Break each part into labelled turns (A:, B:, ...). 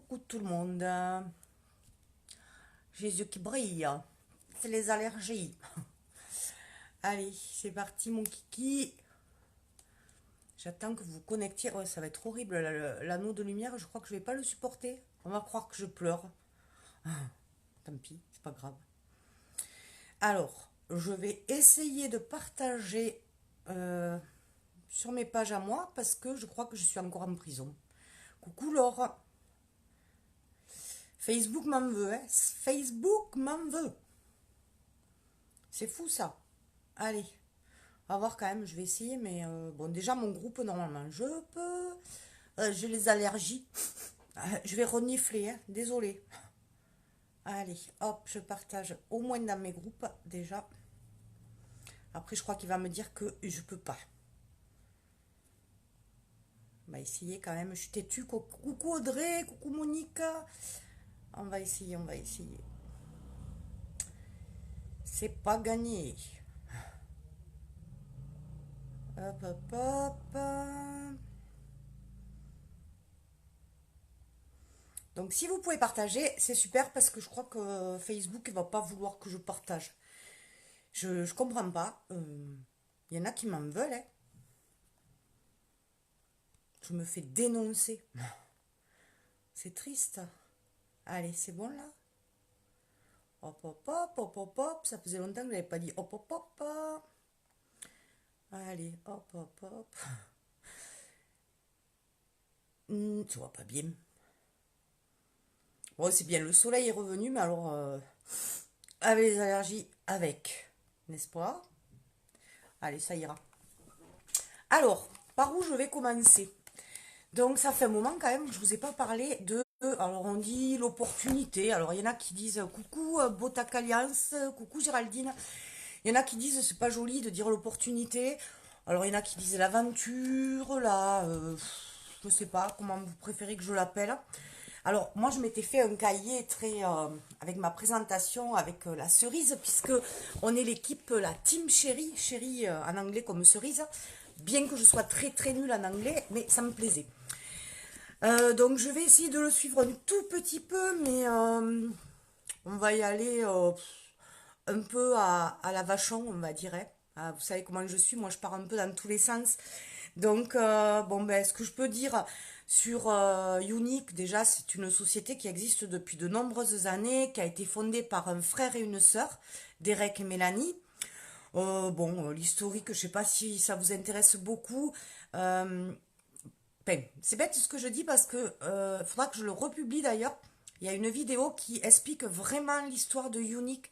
A: Coucou tout le monde. J'ai les yeux qui brillent. C'est les allergies. Allez, c'est parti mon kiki. J'attends que vous vous connectiez. Ouais, ça va être horrible l'anneau de lumière. Je crois que je vais pas le supporter. On va croire que je pleure. Tant pis, c'est pas grave. Alors, je vais essayer de partager sur mes pages à moi parce que je crois que je suis encore en prison. Coucou Laure. Facebook m'en veut, hein. Facebook m'en veut. C'est fou ça. Allez, on va voir quand même, je vais essayer, mais bon, déjà mon groupe, normalement, je peux. J'ai les allergies. Je vais renifler, hein, désolé. Allez, hop, je partage au moins dans mes groupes, déjà. Après, je crois qu'il va me dire que je peux pas. On va essayer quand même, je suis têtue. Coucou Audrey, coucou Monica. On va essayer, on va essayer. C'est pas gagné. Hop, hop, hop. Donc si vous pouvez partager, c'est super parce que je crois que Facebook ne va pas vouloir que je partage. Je comprends pas. Il y en a qui m'en veulent, hein. Je me fais dénoncer. C'est triste. Allez, c'est bon là. Hop, hop, hop, hop, hop, hop. Ça faisait longtemps que je n'avais pas dit hop, hop, hop. Allez, hop, hop, hop. Tu vois pas bien. Bon, c'est bien, le soleil est revenu, mais alors, avec les allergies, avec. N'est-ce pas? Allez, ça ira. Alors, par où je vais commencer? Donc, ça fait un moment quand même que je vous ai pas parlé de... Alors, on dit l'opportunité. Alors, il y en a qui disent coucou Botac Alliance, coucou Géraldine. Il y en a qui disent c'est pas joli de dire l'opportunité. Alors, il y en a qui disent l'aventure, là... je sais pas comment vous préférez que je l'appelle. Alors, moi, je m'étais fait un cahier très avec ma présentation avec la cerise, puisque on est l'équipe, la team chérie, chérie en anglais comme cerise, bien que je sois très très nulle en anglais, mais ça me plaisait. Donc, je vais essayer de le suivre un tout petit peu, mais on va y aller un peu à la vachon, on va dire, hein. Vous savez comment je suis, moi je pars un peu dans tous les sens. Donc, bon, ben, ce que je peux dire sur Unique, déjà, c'est une société qui existe depuis de nombreuses années, qui a été fondée par un frère et une sœur, Derek et Mélanie. Bon, l'historique, je sais pas si ça vous intéresse beaucoup. Ben, c'est bête ce que je dis parce que faudra que je le republie d'ailleurs. Il y a une vidéo qui explique vraiment l'histoire de Unique.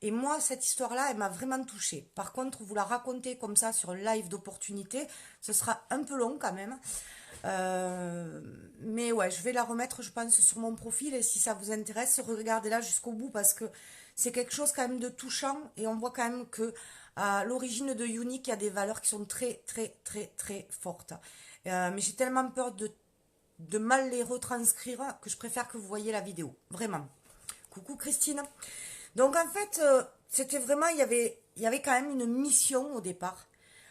A: Et moi, cette histoire-là, elle m'a vraiment touchée. Par contre, vous la raconter comme ça sur un live d'opportunité, ce sera un peu long quand même. Mais ouais, je vais la remettre, je pense, sur mon profil. Et si ça vous intéresse, regardez-la jusqu'au bout parce que c'est quelque chose quand même de touchant. Et on voit quand même que à l'origine de Unique, il y a des valeurs qui sont très, très, très, très fortes. Mais j'ai tellement peur de mal les retranscrire que je préfère que vous voyez la vidéo. Vraiment. Coucou Christine. Donc en fait, c'était vraiment, il y avait quand même une mission au départ.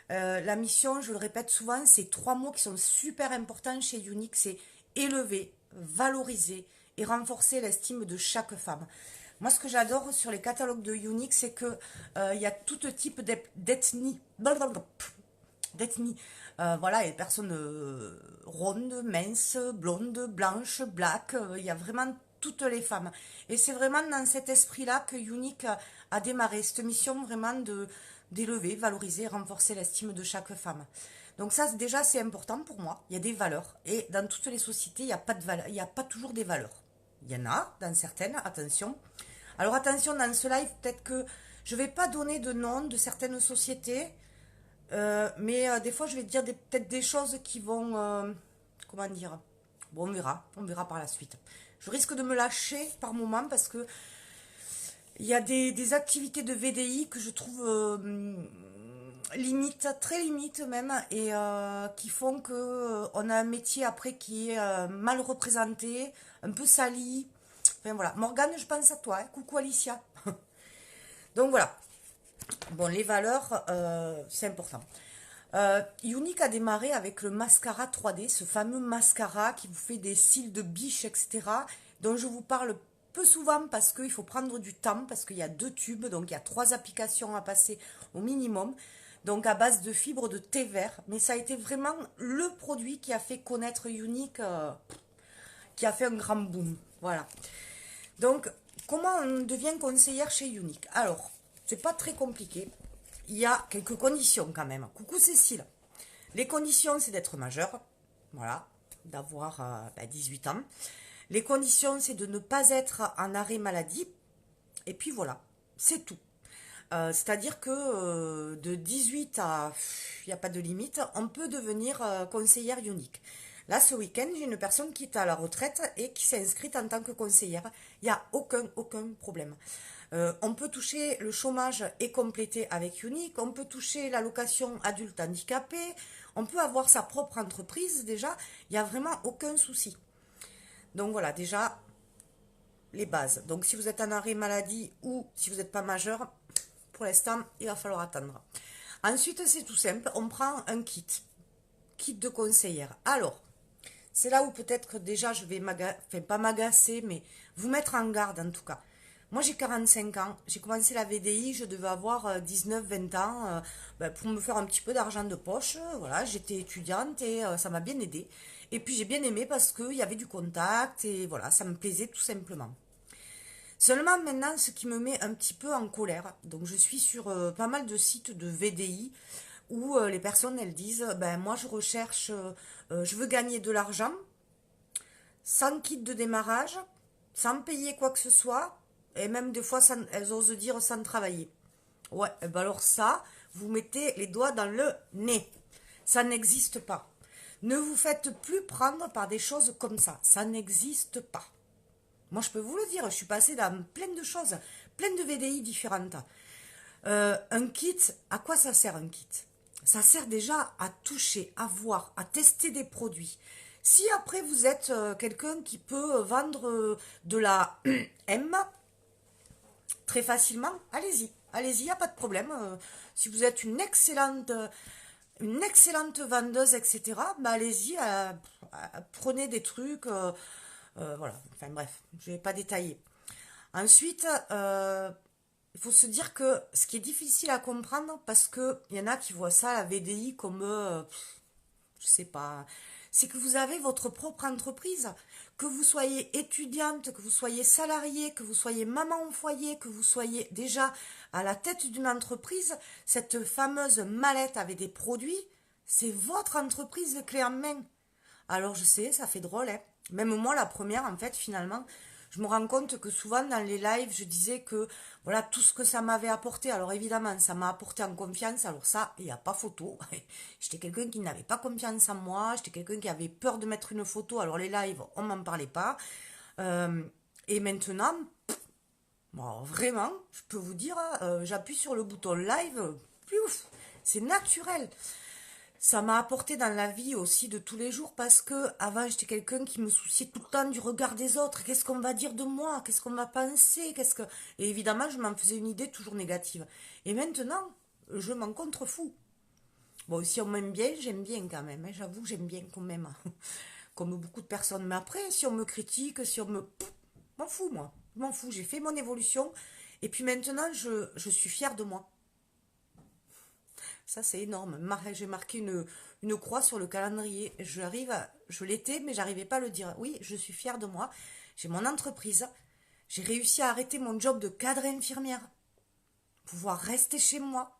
A: La mission, je le répète souvent, c'est trois mots qui sont super importants chez Unique, c'est élever, valoriser et renforcer l'estime de chaque femme. Moi, ce que j'adore sur les catalogues de Unique, c'est que il y a tout type d'ethnie, d'ethnie. Voilà, il y a des personnes rondes, minces, blondes, blanches, black. Il y a vraiment toutes les femmes. Et c'est vraiment dans cet esprit-là que Unique a démarré cette mission vraiment de d'élever, valoriser, renforcer l'estime de chaque femme. Donc ça, déjà, c'est important pour moi. Il y a des valeurs. Et dans toutes les sociétés, il n'y a pas de valeur, il n'y a pas toujours des valeurs. Il y en a dans certaines, attention. Alors attention, dans ce live, peut-être que je ne vais pas donner de nom de certaines sociétés, mais des fois, je vais dire peut-être des choses qui vont... comment dire? Bon, on verra par la suite. Je risque de me lâcher par moment parce que il y a des activités de VDI que je trouve limite, très limite même, et qui font que on a un métier après qui est mal représenté, un peu sali. Enfin voilà. Morgane, je pense à toi, hein. Coucou Alicia. Donc voilà. Bon, les valeurs, c'est important. Unique a démarré avec le mascara 3D, ce fameux mascara qui vous fait des cils de biche, etc., dont je vous parle peu souvent parce qu'il faut prendre du temps, parce qu'il y a 2 tubes, donc il y a 3 applications à passer au minimum, donc à base de fibres de thé vert. Mais ça a été vraiment le produit qui a fait connaître Unique, qui a fait un grand boom. Voilà. Donc, comment on devient conseillère chez Unique? Alors, c'est pas très compliqué. Il y a quelques conditions quand même. Coucou Cécile. Les conditions, c'est d'être majeur. Voilà. D'avoir 18 ans. Les conditions, c'est de ne pas être en arrêt maladie. Et puis voilà. C'est tout. C'est-à-dire que de 18 à... Il n'y a pas de limite. On peut devenir conseillère Unique. Là, ce week-end, j'ai une personne qui est à la retraite et qui s'est inscrite en tant que conseillère. Il n'y a aucun problème. On peut toucher le chômage et compléter avec Unique. On peut toucher l'allocation adulte handicapé. On peut avoir sa propre entreprise déjà. Il n'y a vraiment aucun souci. Donc voilà, déjà, les bases. Donc si vous êtes en arrêt maladie ou si vous n'êtes pas majeur, pour l'instant, il va falloir attendre. Ensuite, c'est tout simple. On prend un kit. Kit de conseillère. Alors, c'est là où peut-être que déjà je vais pas m'agacer, mais vous mettre en garde en tout cas. Moi j'ai 45 ans, j'ai commencé la VDI, je devais avoir 19-20 ans pour me faire un petit peu d'argent de poche. Voilà, j'étais étudiante et ça m'a bien aidé. Et puis j'ai bien aimé parce qu'il y avait du contact et voilà, ça me plaisait tout simplement. Seulement maintenant, ce qui me met un petit peu en colère, donc je suis sur pas mal de sites de VDI où les personnes elles disent ben moi je recherche, je veux gagner de l'argent sans kit de démarrage, sans payer quoi que ce soit, et même des fois elles osent dire sans travailler. Ouais, et ben alors ça, vous mettez les doigts dans le nez. Ça n'existe pas. Ne vous faites plus prendre par des choses comme ça n'existe pas. Moi, je peux vous le dire, je suis passée dans plein de choses, plein de VDI différentes. Un kit, à quoi ça sert un kit? Ça sert déjà à toucher, à voir, à tester des produits. Si après vous êtes quelqu'un qui peut vendre de la M très facilement, allez-y, allez-y, il n'y a pas de problème. Si vous êtes une excellente vendeuse, etc., bah allez-y, prenez des trucs, voilà, enfin bref, je ne vais pas détailler. Ensuite, il faut se dire que ce qui est difficile à comprendre, parce qu'il y en a qui voient ça, la VDI, comme, je sais pas, c'est que vous avez votre propre entreprise, que vous soyez étudiante, que vous soyez salarié, que vous soyez maman au foyer, que vous soyez déjà à la tête d'une entreprise, cette fameuse mallette avec des produits, c'est votre entreprise de clé en main. Alors je sais, ça fait drôle, hein. Même moi, la première, en fait, finalement, je me rends compte que souvent dans les lives, je disais que voilà tout ce que ça m'avait apporté. Alors évidemment, ça m'a apporté en confiance. Alors ça, il n'y a pas photo. J'étais quelqu'un qui n'avait pas confiance en moi. J'étais quelqu'un qui avait peur de mettre une photo. Alors les lives, on m'en parlait pas. Et maintenant, bon, vraiment, je peux vous dire, j'appuie sur le bouton live, plouf, c'est naturel. Ça m'a apporté dans la vie aussi de tous les jours parce que avant j'étais quelqu'un qui me souciait tout le temps du regard des autres. Qu'est-ce qu'on va dire de moi? Qu'est-ce qu'on va penser? Et évidemment, je m'en faisais une idée toujours négative. Et maintenant, je m'en contrefous. Bon, si on m'aime bien, j'aime bien quand même, hein. J'avoue, j'aime bien quand même. Comme beaucoup de personnes. Mais après, si on me critique, si on me... m'en fous, moi. Je m'en fous. J'ai fait mon évolution. Et puis maintenant, je suis fière de moi. Ça, c'est énorme. J'ai marqué une croix sur le calendrier. Je l'étais, mais j'arrivais pas à le dire. Oui, je suis fière de moi. J'ai mon entreprise. J'ai réussi à arrêter mon job de cadre infirmière. Pouvoir rester chez moi.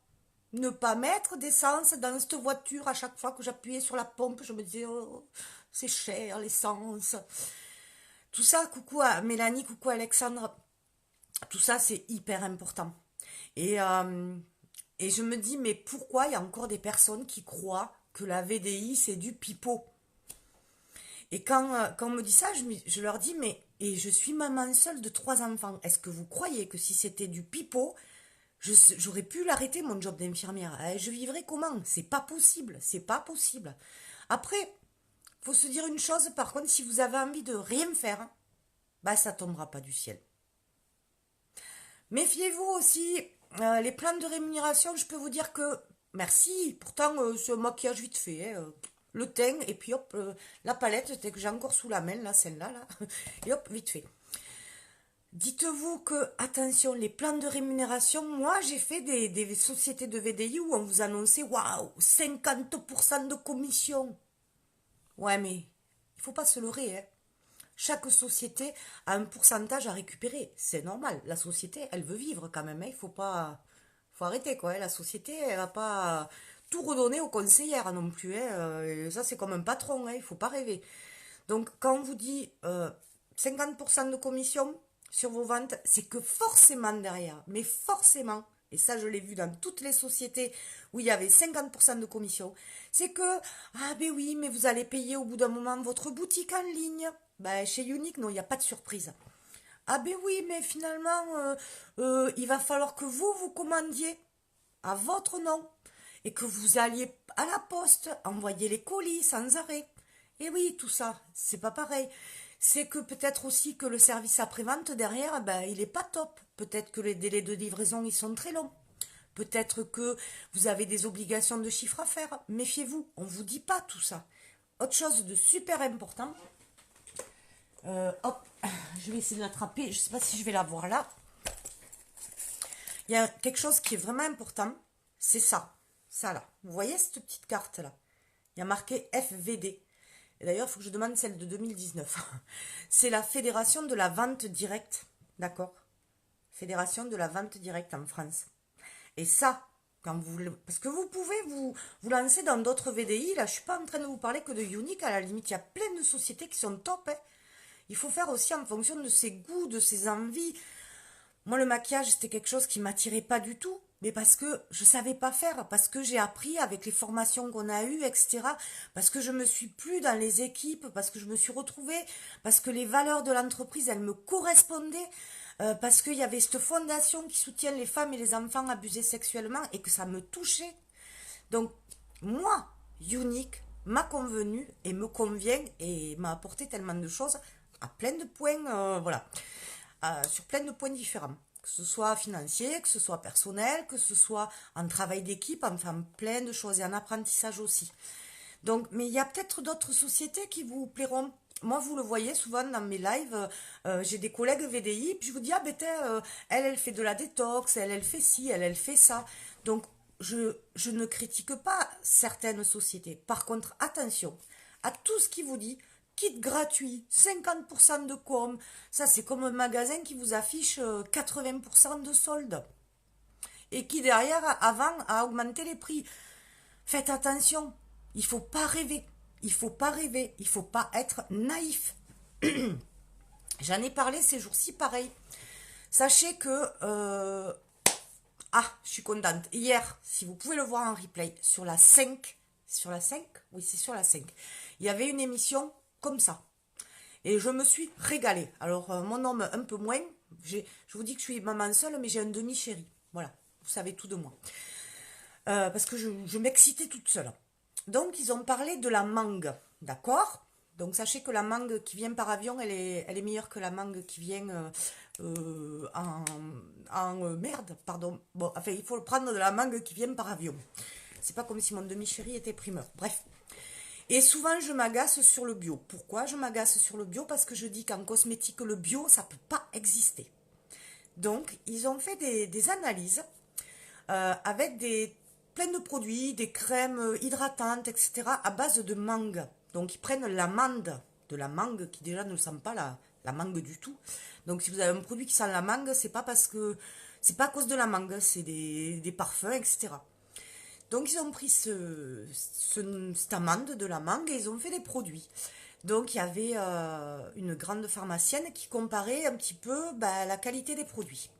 A: Ne pas mettre d'essence dans cette voiture à chaque fois que j'appuyais sur la pompe. Je me disais, oh, c'est cher l'essence. Tout ça, coucou à Mélanie, coucou à Alexandre. Tout ça, c'est hyper important. Et, euh, et je me dis, mais pourquoi il y a encore des personnes qui croient que la VDI, c'est du pipeau? Et quand on me dit ça, je leur dis, mais et je suis maman seule de 3 enfants. Est-ce que vous croyez que si c'était du pipeau, j'aurais pu l'arrêter, mon job d'infirmière? Je vivrais comment? C'est pas possible, c'est pas possible. Après, faut se dire une chose, par contre, si vous avez envie de rien faire, bah ça tombera pas du ciel. Méfiez-vous aussi, les plans de rémunération, je peux vous dire que Merci. Pourtant, ce maquillage vite fait, hein. Le teint, et puis hop, la palette, que j'ai encore sous la main, là, celle-là, là. Et hop, vite fait. Dites-vous que, attention, les plans de rémunération, moi j'ai fait des sociétés de VDI où on vous annonçait, waouh, 50% de commission. Ouais, mais il faut pas se leurrer, hein. Chaque société a un pourcentage à récupérer. C'est normal. La société, elle veut vivre quand même, hein. Il faut pas. Faut arrêter, quoi, hein. La société, elle va pas tout redonner aux conseillères non plus, hein. Ça, c'est comme un patron, hein. Il faut pas rêver. Donc, quand on vous dit 50% de commission sur vos ventes, c'est que forcément derrière, mais forcément, et ça je l'ai vu dans toutes les sociétés où il y avait 50% de commission, c'est que, ah ben oui, mais vous allez payer au bout d'un moment votre boutique en ligne. Ben, chez Unique, non, il n'y a pas de surprise. Ah ben oui, mais finalement, il va falloir que vous commandiez à votre nom et que vous alliez à la poste envoyer les colis sans arrêt. Et oui, tout ça, c'est pas pareil. C'est que peut-être aussi que le service après-vente derrière, ben, il est pas top. Peut-être que les délais de livraison, ils sont très longs. Peut-être que vous avez des obligations de chiffre à faire. Méfiez-vous, on vous dit pas tout ça. Autre chose de super important. Hop, je vais essayer de l'attraper. Je sais pas si je vais la voir là. Il y a quelque chose qui est vraiment important. C'est ça. Ça là. Vous voyez cette petite carte là? Il y a marqué FVD. Et d'ailleurs, il faut que je demande celle de 2019. C'est la Fédération de la vente directe. D'accord? Fédération de la vente directe en France. Et ça, quand vous, parce que vous pouvez vous lancer dans d'autres VDI. Là, je suis pas en train de vous parler que de Unique. À la limite, il y a plein de sociétés qui sont top, hein. Il faut faire aussi en fonction de ses goûts, de ses envies. Moi, le maquillage, c'était quelque chose qui m'attirait pas du tout. Mais parce que je savais pas faire, parce que j'ai appris avec les formations qu'on a eues, etc. Parce que je me suis plus dans les équipes, parce que je me suis retrouvée, parce que les valeurs de l'entreprise, elles me correspondaient, parce qu'il y avait cette fondation qui soutient les femmes et les enfants abusés sexuellement et que ça me touchait. Donc, moi, Unique m'a convenu et me convient et m'a apporté tellement de choses à plein de points, voilà, sur plein de points différents. Que ce soit financier, que ce soit personnel, que ce soit en travail d'équipe, enfin plein de choses et en apprentissage aussi. Donc, mais il y a peut-être d'autres sociétés qui vous plairont. Moi, vous le voyez souvent dans mes lives, j'ai des collègues VDI, puis je vous dis, ah ben, elle fait de la détox, elle fait ci, elle fait ça. Donc, je ne critique pas certaines sociétés. Par contre, attention à tout ce qui vous dit, kit gratuit, 50% de com, ça c'est comme un magasin qui vous affiche 80% de solde. Et qui derrière, avant, a augmenté les prix. Faites attention, il faut pas rêver. Il faut pas rêver, il faut pas être naïf. J'en ai parlé ces jours-ci, pareil. Sachez que je suis contente. Hier, si vous pouvez le voir en replay, sur la 5, sur la 5, oui, c'est sur la 5, il y avait une émission comme ça. Et je me suis régalée. Alors, mon homme, un peu moins. Je vous dis que je suis maman seule, mais j'ai un demi-chéri. Voilà, vous savez tout de moi. Parce que je m'excitais toute seule. Donc, ils ont parlé de la mangue, d'accord? Donc, sachez que la mangue qui vient par avion, elle est meilleure que la mangue qui vient merde, pardon. Bon, enfin, il faut prendre de la mangue qui vient par avion. C'est pas comme si mon demi-chéri était primeur. Bref. Et souvent, je m'agace sur le bio. Pourquoi je m'agace sur le bio? Parce que je dis qu'en cosmétique, le bio, ça peut pas exister. Donc, ils ont fait des analyses avec plein de produits, des crèmes hydratantes, etc., à base de mangue. Donc, ils prennent l'amande de la mangue, qui déjà ne sent pas la mangue du tout. Donc, si vous avez un produit qui sent la mangue, c'est pas parce que c'est pas à cause de la mangue, c'est des parfums, etc. Donc, ils ont pris cette amande de la mangue et ils ont fait des produits. Donc, il y avait une grande pharmacienne qui comparait un petit peu la qualité des produits.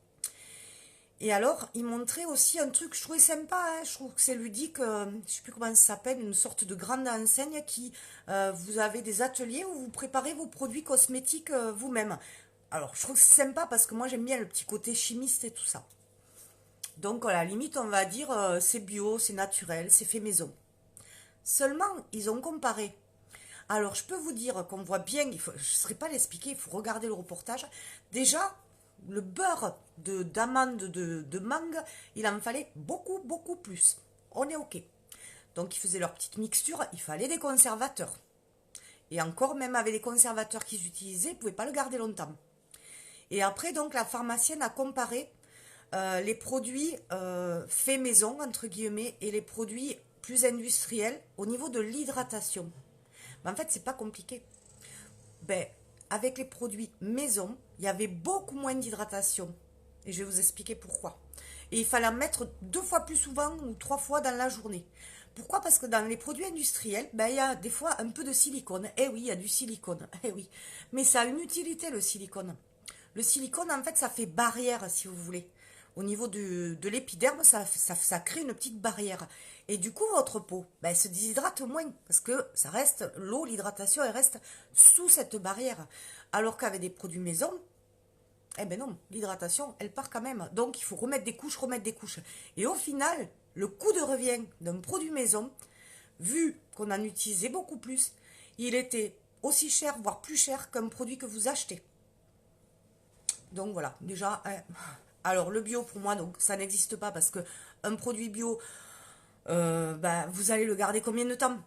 A: Et alors, il montrait aussi un truc, je trouvais sympa, hein, je trouve que c'est ludique, je sais plus comment ça s'appelle, une sorte de grande enseigne qui, vous avez des ateliers où vous préparez vos produits cosmétiques vous-même. Alors, je trouve que c'est sympa parce que moi j'aime bien le petit côté chimiste et tout ça. Donc, à la limite, on va dire, c'est bio, c'est naturel, c'est fait maison. Seulement, ils ont comparé. Alors, je peux vous dire qu'on voit bien, je ne saurais pas l'expliquer, il faut regarder le reportage. Déjà, le beurre d'amande de mangue, il en fallait beaucoup, beaucoup plus. on est OK. Donc ils faisaient leur petite mixture, il fallait des conservateurs. Et encore, même avec les conservateurs qu'ils utilisaient, ils ne pouvaient pas le garder longtemps. Et après, donc, la pharmacienne a comparé les produits faits maison, entre guillemets, et les produits plus industriels au niveau de l'hydratation. Mais en fait, c'est pas compliqué. Ben, avec les produits maison, il y avait beaucoup moins d'hydratation. Et je vais vous expliquer pourquoi. Et il fallait en mettre 2 fois plus souvent ou 3 fois dans la journée. Pourquoi? Parce que dans les produits industriels, ben, il y a des fois un peu de silicone. Eh oui, il y a du silicone. Eh oui. Mais ça a une utilité, le silicone. Le silicone, en fait, ça fait barrière, si vous voulez. Au niveau de l'épiderme, ça crée une petite barrière. Et du coup, votre peau, ben, elle se déshydrate moins. Parce que ça reste, l'eau, l'hydratation, elle reste sous cette barrière. Alors qu'avec des produits maison, eh ben non, l'hydratation, elle part quand même. Donc, il faut remettre des couches, remettre des couches. Et au final, le coût de revient d'un produit maison, vu qu'on en utilisait beaucoup plus, il était aussi cher, voire plus cher qu'un produit que vous achetez. Donc voilà, déjà, hein. Alors le bio pour moi, donc ça n'existe pas parce que un produit bio, bah, vous allez le garder combien de temps?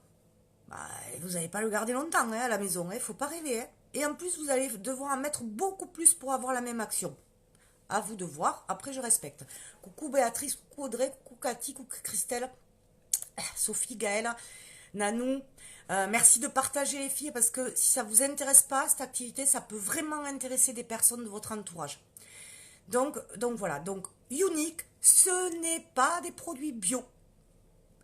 A: Bah, vous n'allez pas le garder longtemps, hein, à la maison, il faut pas rêver, hein. Et en plus, vous allez devoir en mettre beaucoup plus pour avoir la même action. À vous de voir, après je respecte. Coucou Béatrice, coucou Audrey, coucou Cathy, coucou Christelle, Sophie, Gaëlle, Nanou. Merci de partager les filles parce que si ça vous intéresse pas, cette activité, ça peut vraiment intéresser des personnes de votre entourage. Donc voilà, donc Unique, ce n'est pas des produits bio.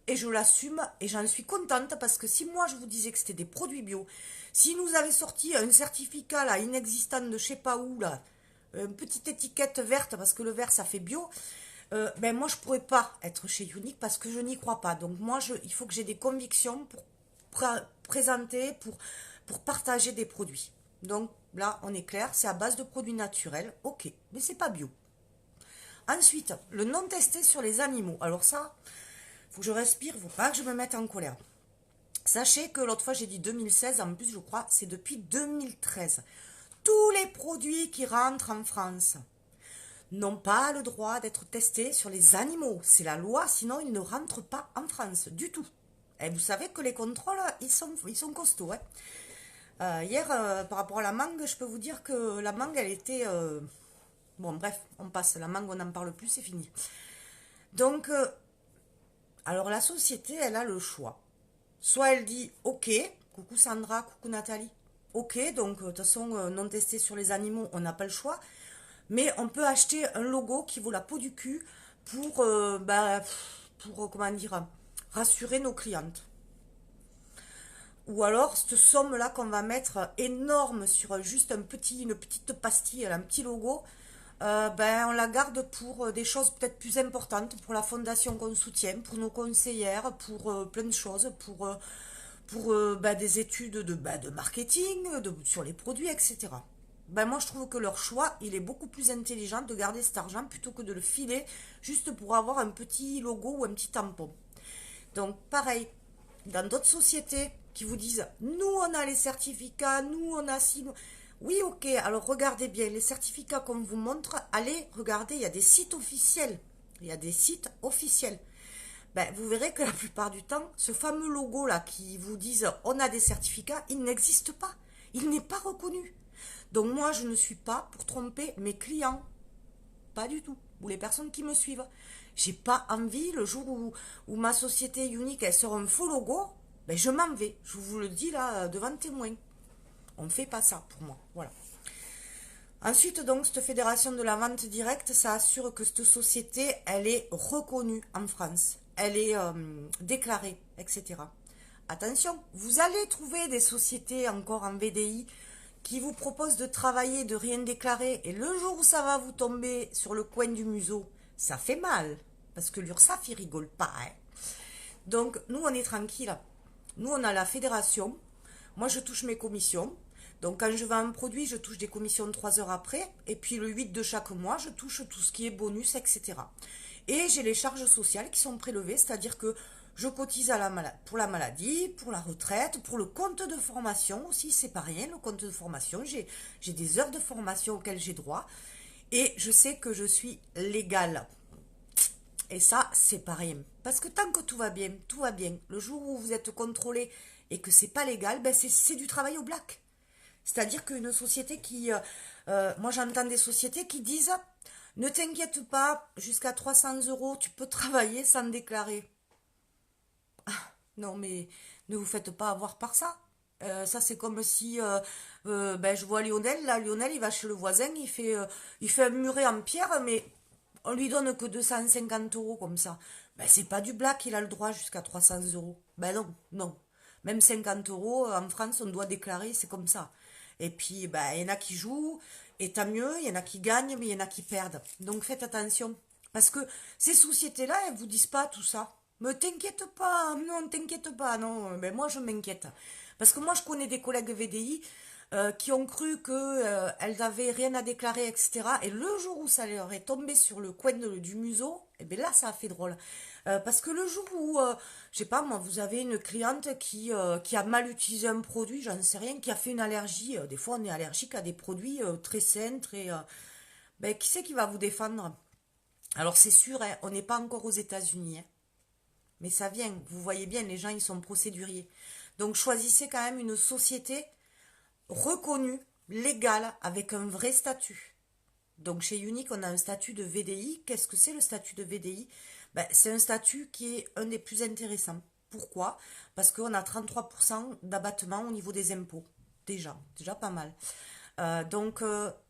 A: Et je l'assume et j'en suis contente parce que si moi je vous disais que c'était des produits bio, si nous avait sorti un certificat là inexistant de je sais pas où là, une petite étiquette verte parce que le vert ça fait bio, ben moi je pourrais pas être chez Unique parce que je n'y crois pas. Donc moi il faut que j'ai des convictions pour présenter, pour partager des produits. Donc là on est clair, c'est à base de produits naturels, ok, mais c'est pas bio. Ensuite, le non testé sur les animaux. Alors ça, faut que je respire, faut pas que je me mette en colère. Sachez que l'autre fois j'ai dit 2016, en plus je crois c'est depuis 2013. Tous les produits qui rentrent en France n'ont pas le droit d'être testés sur les animaux. C'est la loi, sinon ils ne rentrent pas en France du tout. Et vous savez que les contrôles, ils sont costauds. Hein. Hier, par rapport à la mangue, je peux vous dire que la mangue, elle était... Bon, bref, on passe. La mangue, on n'en parle plus, c'est fini. Donc, alors la société, elle a le choix. Soit elle dit, ok, coucou Sandra, coucou Nathalie. Ok, donc de toute façon, non testé sur les animaux, on n'a pas le choix. Mais on peut acheter un logo qui vaut la peau du cul pour, comment dire, rassurer nos clientes. Ou alors, cette somme-là qu'on va mettre énorme sur juste une petite pastille, un petit logo, on la garde pour des choses peut-être plus importantes, pour la fondation qu'on soutient, pour nos conseillères, pour plein de choses, pour des études de marketing, sur les produits, etc. Moi, je trouve que leur choix, il est beaucoup plus intelligent de garder cet argent plutôt que de le filer juste pour avoir un petit logo ou un petit tampon. Donc, pareil, dans d'autres sociétés qui vous disent, nous, on a les certificats, nous, on a ci, nous... Oui, ok, alors regardez bien, les certificats qu'on vous montre, allez, regardez, il y a des sites officiels. Il y a des sites officiels. Vous verrez que la plupart du temps, ce fameux logo-là qui vous disent, on a des certificats, il n'existe pas. Il n'est pas reconnu. Donc moi, je ne suis pas pour tromper mes clients. Pas du tout. Ou les personnes qui me suivent. J'ai pas envie, le jour où ma société unique, elle sort un faux logo, je m'en vais. Je vous le dis là, devant témoin. On ne fait pas ça pour moi. Voilà. Ensuite, donc, cette fédération de la vente directe, ça assure que cette société, elle est reconnue en France. Elle est déclarée, etc. Attention, vous allez trouver des sociétés encore en VDI qui vous proposent de travailler, de rien déclarer. Et le jour où ça va vous tomber sur le coin du museau, ça fait mal. Parce que l'URSSAF, il rigole pas. Hein. Donc, nous, on est tranquille. Nous, on a la fédération. Moi, je touche mes commissions. Donc, quand je vends un produit, je touche des commissions 3 heures après. Et puis, le 8 de chaque mois, je touche tout ce qui est bonus, etc. Et j'ai les charges sociales qui sont prélevées, c'est-à-dire que je cotise pour la maladie, pour la retraite, pour le compte de formation aussi, c'est pas rien, le compte de formation. J'ai des heures de formation auxquelles j'ai droit. Et je sais que je suis légale. Et ça, c'est pas rien. Parce que tant que tout va bien, tout va bien. Le jour où vous êtes contrôlé et que c'est pas légal, ben c'est du travail au black. C'est-à-dire qu'une société qui... moi j'entends des sociétés qui disent, ne t'inquiète pas, jusqu'à 300 euros, tu peux travailler sans déclarer. Non mais ne vous faites pas avoir par ça. Ça c'est comme si ben, je vois Lionel, là Lionel il va chez le voisin, il fait un muret en pierre, mais on lui donne que 250 euros comme ça. Ben c'est pas du black, il a le droit jusqu'à 300 euros. Ben non, non. Même 50 euros, en France on doit déclarer, c'est comme ça. Et puis ben, il y en a qui jouent, et tant mieux, il y en a qui gagnent, mais il y en a qui perdent. Donc faites attention. Parce que ces sociétés-là, elles vous disent pas tout ça. Mais t'inquiète pas, non, t'inquiète pas, non, mais moi je m'inquiète. Parce que moi je connais des collègues VDI qui ont cru que elles avaient rien à déclarer, etc. Et le jour où ça leur est tombé sur le coin du museau, et bien là ça a fait drôle. Parce que le jour où, je sais pas moi, vous avez une cliente qui a mal utilisé un produit, j'en sais rien, qui a fait une allergie, des fois on est allergique à des produits très sains, très... ben, qui c'est qui va vous défendre? Alors c'est sûr, hein, on n'est pas encore aux États-Unis, hein, mais ça vient. Vous voyez bien, les gens ils sont procéduriers. Donc choisissez quand même une société reconnue, légale, avec un vrai statut. Donc chez Unique, on a un statut de VDI. Qu'est-ce que c'est le statut de VDI? Ben, c'est un statut qui est un des plus intéressants. Pourquoi? Parce qu'on a 33% d'abattement au niveau des impôts. Déjà pas mal.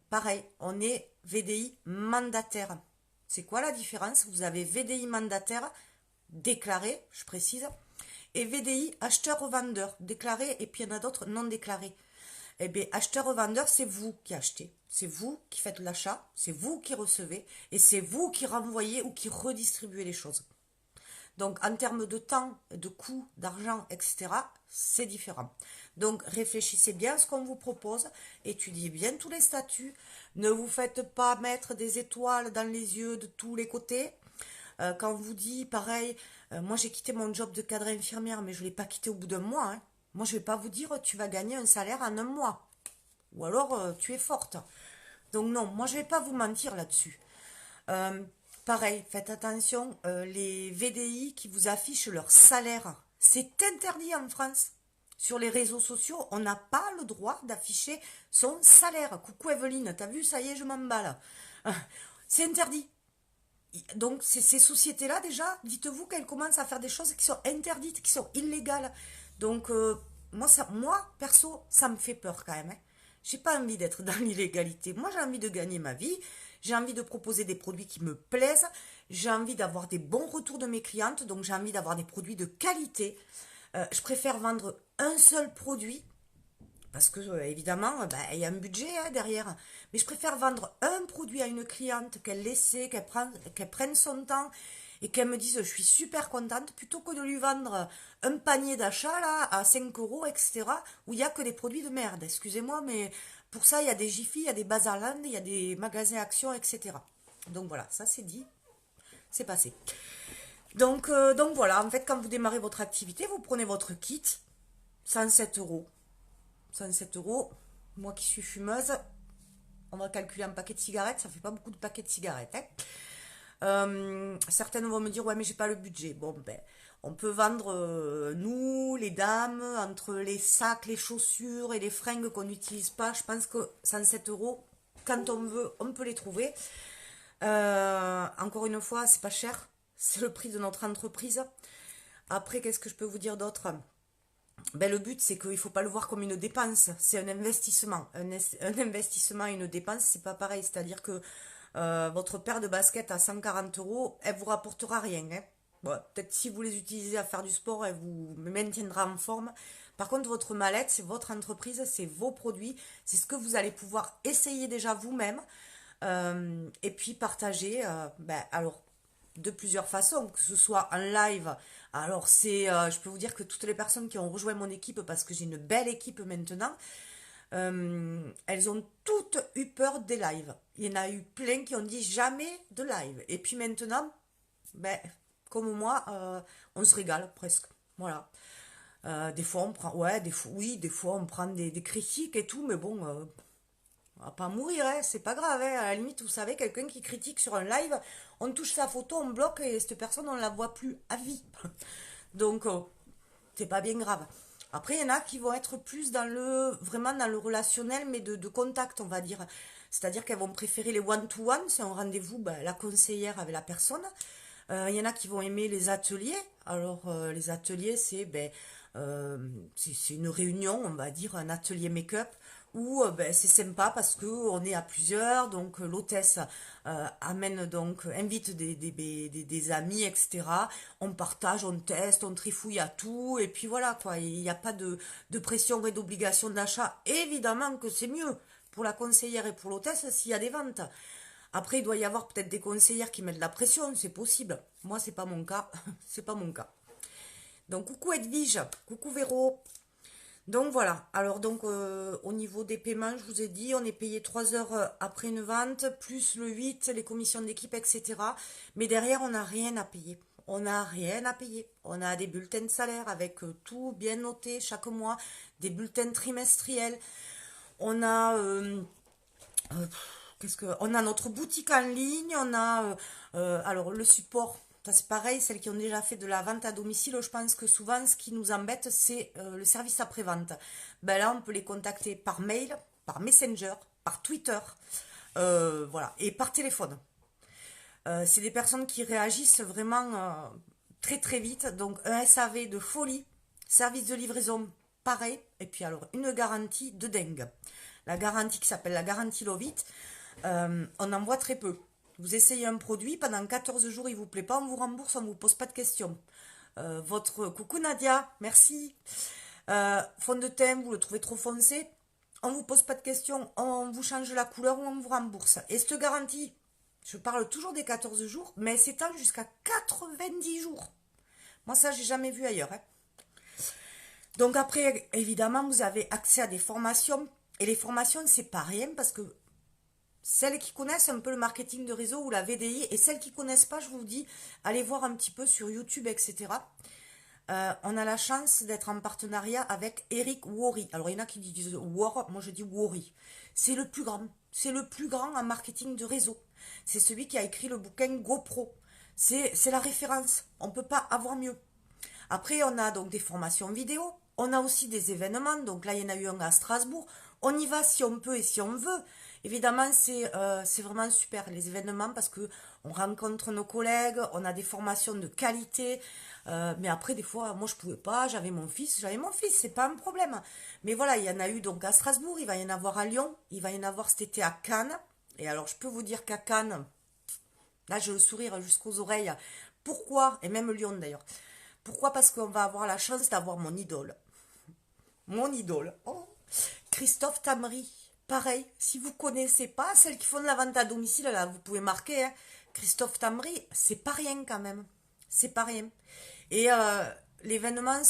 A: Pareil, on est VDI mandataire. C'est quoi la différence? Vous avez VDI mandataire déclaré, je précise, et VDI acheteur-revendeur déclaré, et puis il y en a d'autres non déclarés. Eh bien, acheteur-revendeur, c'est vous qui achetez, c'est vous qui faites l'achat, c'est vous qui recevez, et c'est vous qui renvoyez ou qui redistribuez les choses. Donc, en termes de temps, de coût, d'argent, etc., c'est différent. Donc, réfléchissez bien à ce qu'on vous propose, étudiez bien tous les statuts, ne vous faites pas mettre des étoiles dans les yeux de tous les côtés. Quand on vous dit, pareil, moi j'ai quitté mon job de cadre infirmière, mais je ne l'ai pas quitté au bout d'un mois. Hein. Moi, je ne vais pas vous dire, tu vas gagner un salaire en un mois. Ou alors, tu es forte. Donc non, moi je ne vais pas vous mentir là-dessus. Euh, Pareil, faites attention, les VDI qui vous affichent leur salaire, c'est interdit en France. Sur les réseaux sociaux, on n'a pas le droit d'afficher son salaire. Coucou Evelyne, t'as vu, ça y est, je m'emballe. C'est interdit. Donc ces sociétés-là, déjà, dites-vous qu'elles commencent à faire des choses qui sont interdites, qui sont illégales. Donc moi, perso, ça me fait peur quand même. Hein. J'ai pas envie d'être dans l'illégalité. Moi, j'ai envie de gagner ma vie. J'ai envie de proposer des produits qui me plaisent. J'ai envie d'avoir des bons retours de mes clientes. Donc, j'ai envie d'avoir des produits de qualité. Je préfère vendre un seul produit parce que, évidemment, bah, il y a un budget hein, derrière. Mais je préfère vendre un produit à une cliente, qu'elle l'essaie, qu'elle prenne son temps et qu'elle me dise je suis super contente, plutôt que de lui vendre un panier d'achat là à 5 euros, etc. où il n'y a que des produits de merde. Excusez-moi, mais pour ça, il y a des Jiffy, il y a des Bazarland, il y a des magasins Action, etc. Donc voilà, ça c'est dit, c'est passé. Donc voilà, en fait, quand vous démarrez votre activité, vous prenez votre kit, 107 euros. 107 euros. Moi qui suis fumeuse, on va calculer un paquet de cigarettes, ça fait pas beaucoup de paquets de cigarettes. Hein. Certaines vont me dire, ouais, mais j'ai pas le budget. Bon, ben, on peut vendre, nous, les dames, entre les sacs, les chaussures et les fringues qu'on n'utilise pas. Je pense que 107 euros, quand on veut, on peut les trouver. Encore une fois, c'est pas cher. C'est le prix de notre entreprise. Après, qu'est-ce que je peux vous dire d'autre? Ben, le but, c'est qu'il ne faut pas le voir comme une dépense, c'est un investissement. Un investissement et une dépense, c'est pas pareil. C'est-à-dire que votre paire de baskets à 140 euros, elle vous rapportera rien. Hein. Bon, peut-être si vous les utilisez à faire du sport, elle vous maintiendra en forme. Par contre, votre mallette, c'est votre entreprise, c'est vos produits, c'est ce que vous allez pouvoir essayer déjà vous-même et puis partager. Ben, alors, de plusieurs façons, que ce soit en live. Alors je peux vous dire que toutes les personnes qui ont rejoint mon équipe, parce que j'ai une belle équipe maintenant, elles ont toutes eu peur des lives. Il y en a eu plein qui ont dit jamais de live. Et puis maintenant, ben, comme moi, on se régale presque. Voilà. Des fois on prend, ouais, des fois on prend des critiques et tout, mais bon, On va pas mourir, hein, c'est pas grave, hein. À la limite, vous savez, quelqu'un qui critique sur un live, on touche sa photo, on bloque et cette personne, on la voit plus à vie. Donc, c'est pas bien grave. Après, il y en a qui vont être plus vraiment dans le relationnel, mais de contact, on va dire. C'est-à-dire qu'elles vont préférer les one-to-one, c'est un rendez-vous, ben, la conseillère avec la personne. Il y en a qui vont aimer les ateliers. Alors, les ateliers, euh, c'est une réunion, on va dire, un atelier make-up où ben, c'est sympa parce que on est à plusieurs, donc l'hôtesse amène donc invite des amis, etc. On partage, on teste, on trifouille à tout, et puis voilà quoi. Il n'y a pas de pression et d'obligation d'achat. Évidemment que c'est mieux pour la conseillère et pour l'hôtesse s'il y a des ventes. Après, il doit y avoir peut-être des conseillères qui mettent de la pression, c'est possible. Moi, c'est pas mon cas. C'est pas mon cas. Donc, coucou Edwige, coucou Véro. Donc voilà, alors donc au niveau des paiements, je vous ai dit, on est payé 3 heures après une vente, plus le 8, les commissions d'équipe, etc. Mais derrière, on n'a rien à payer. On n'a rien à payer. On a des bulletins de salaire avec tout bien noté chaque mois, des bulletins trimestriels. On a on a notre boutique en ligne, on a alors le support. Ça, c'est pareil, celles qui ont déjà fait de la vente à domicile, je pense que souvent ce qui nous embête, c'est le service après-vente. Ben là, on peut les contacter par mail, par Messenger, par Twitter, voilà, et par téléphone. C'est des personnes qui réagissent vraiment très très vite. Donc un SAV de folie, service de livraison pareil, et puis alors une garantie de dingue. La garantie qui s'appelle la garantie Lovit, on en voit très peu. Vous essayez un produit, pendant 14 jours il vous plaît pas, on vous rembourse, on vous pose pas de questions. Votre coucou Nadia, merci. Fond de teint, vous le trouvez trop foncé, on vous pose pas de questions, on vous change la couleur ou on vous rembourse. Et cette garantie, je parle toujours des 14 jours, mais elle s'étend jusqu'à 90 jours. Moi, ça, j'ai jamais vu ailleurs, hein. Donc après, évidemment, vous avez accès à des formations. Et les formations, c'est pas rien parce que celles qui connaissent un peu le marketing de réseau ou la VDI et celles qui connaissent pas, je vous dis, allez voir un petit peu sur YouTube, etc. On a la chance d'être en partenariat avec Eric Worre. Alors il y en a qui disent Worre, moi je dis Worre. C'est le plus grand. C'est le plus grand en marketing de réseau. C'est celui qui a écrit le bouquin GoPro. C'est la référence. On ne peut pas avoir mieux. Après, on a donc des formations vidéo. On a aussi des événements. Donc là, il y en a eu un à Strasbourg. On y va si on peut et si on veut. Évidemment, c'est vraiment super les événements parce que on rencontre nos collègues, on a des formations de qualité. Mais après, des fois, moi, je pouvais pas. J'avais mon fils, c'est pas un problème. Mais voilà, il y en a eu donc à Strasbourg, il va y en avoir à Lyon, il va y en avoir cet été à Cannes. Et alors, je peux vous dire qu'à Cannes, là, j'ai le sourire jusqu'aux oreilles. Pourquoi? Et même Lyon d'ailleurs. Pourquoi? Parce qu'on va avoir la chance d'avoir mon idole. Mon idole. Oh. Christophe Tamry. Pareil, si vous connaissez pas, celles qui font de la vente à domicile, là, vous pouvez marquer, hein. Christophe Tamry, c'est pas rien quand même. C'est pas rien. Et l'événement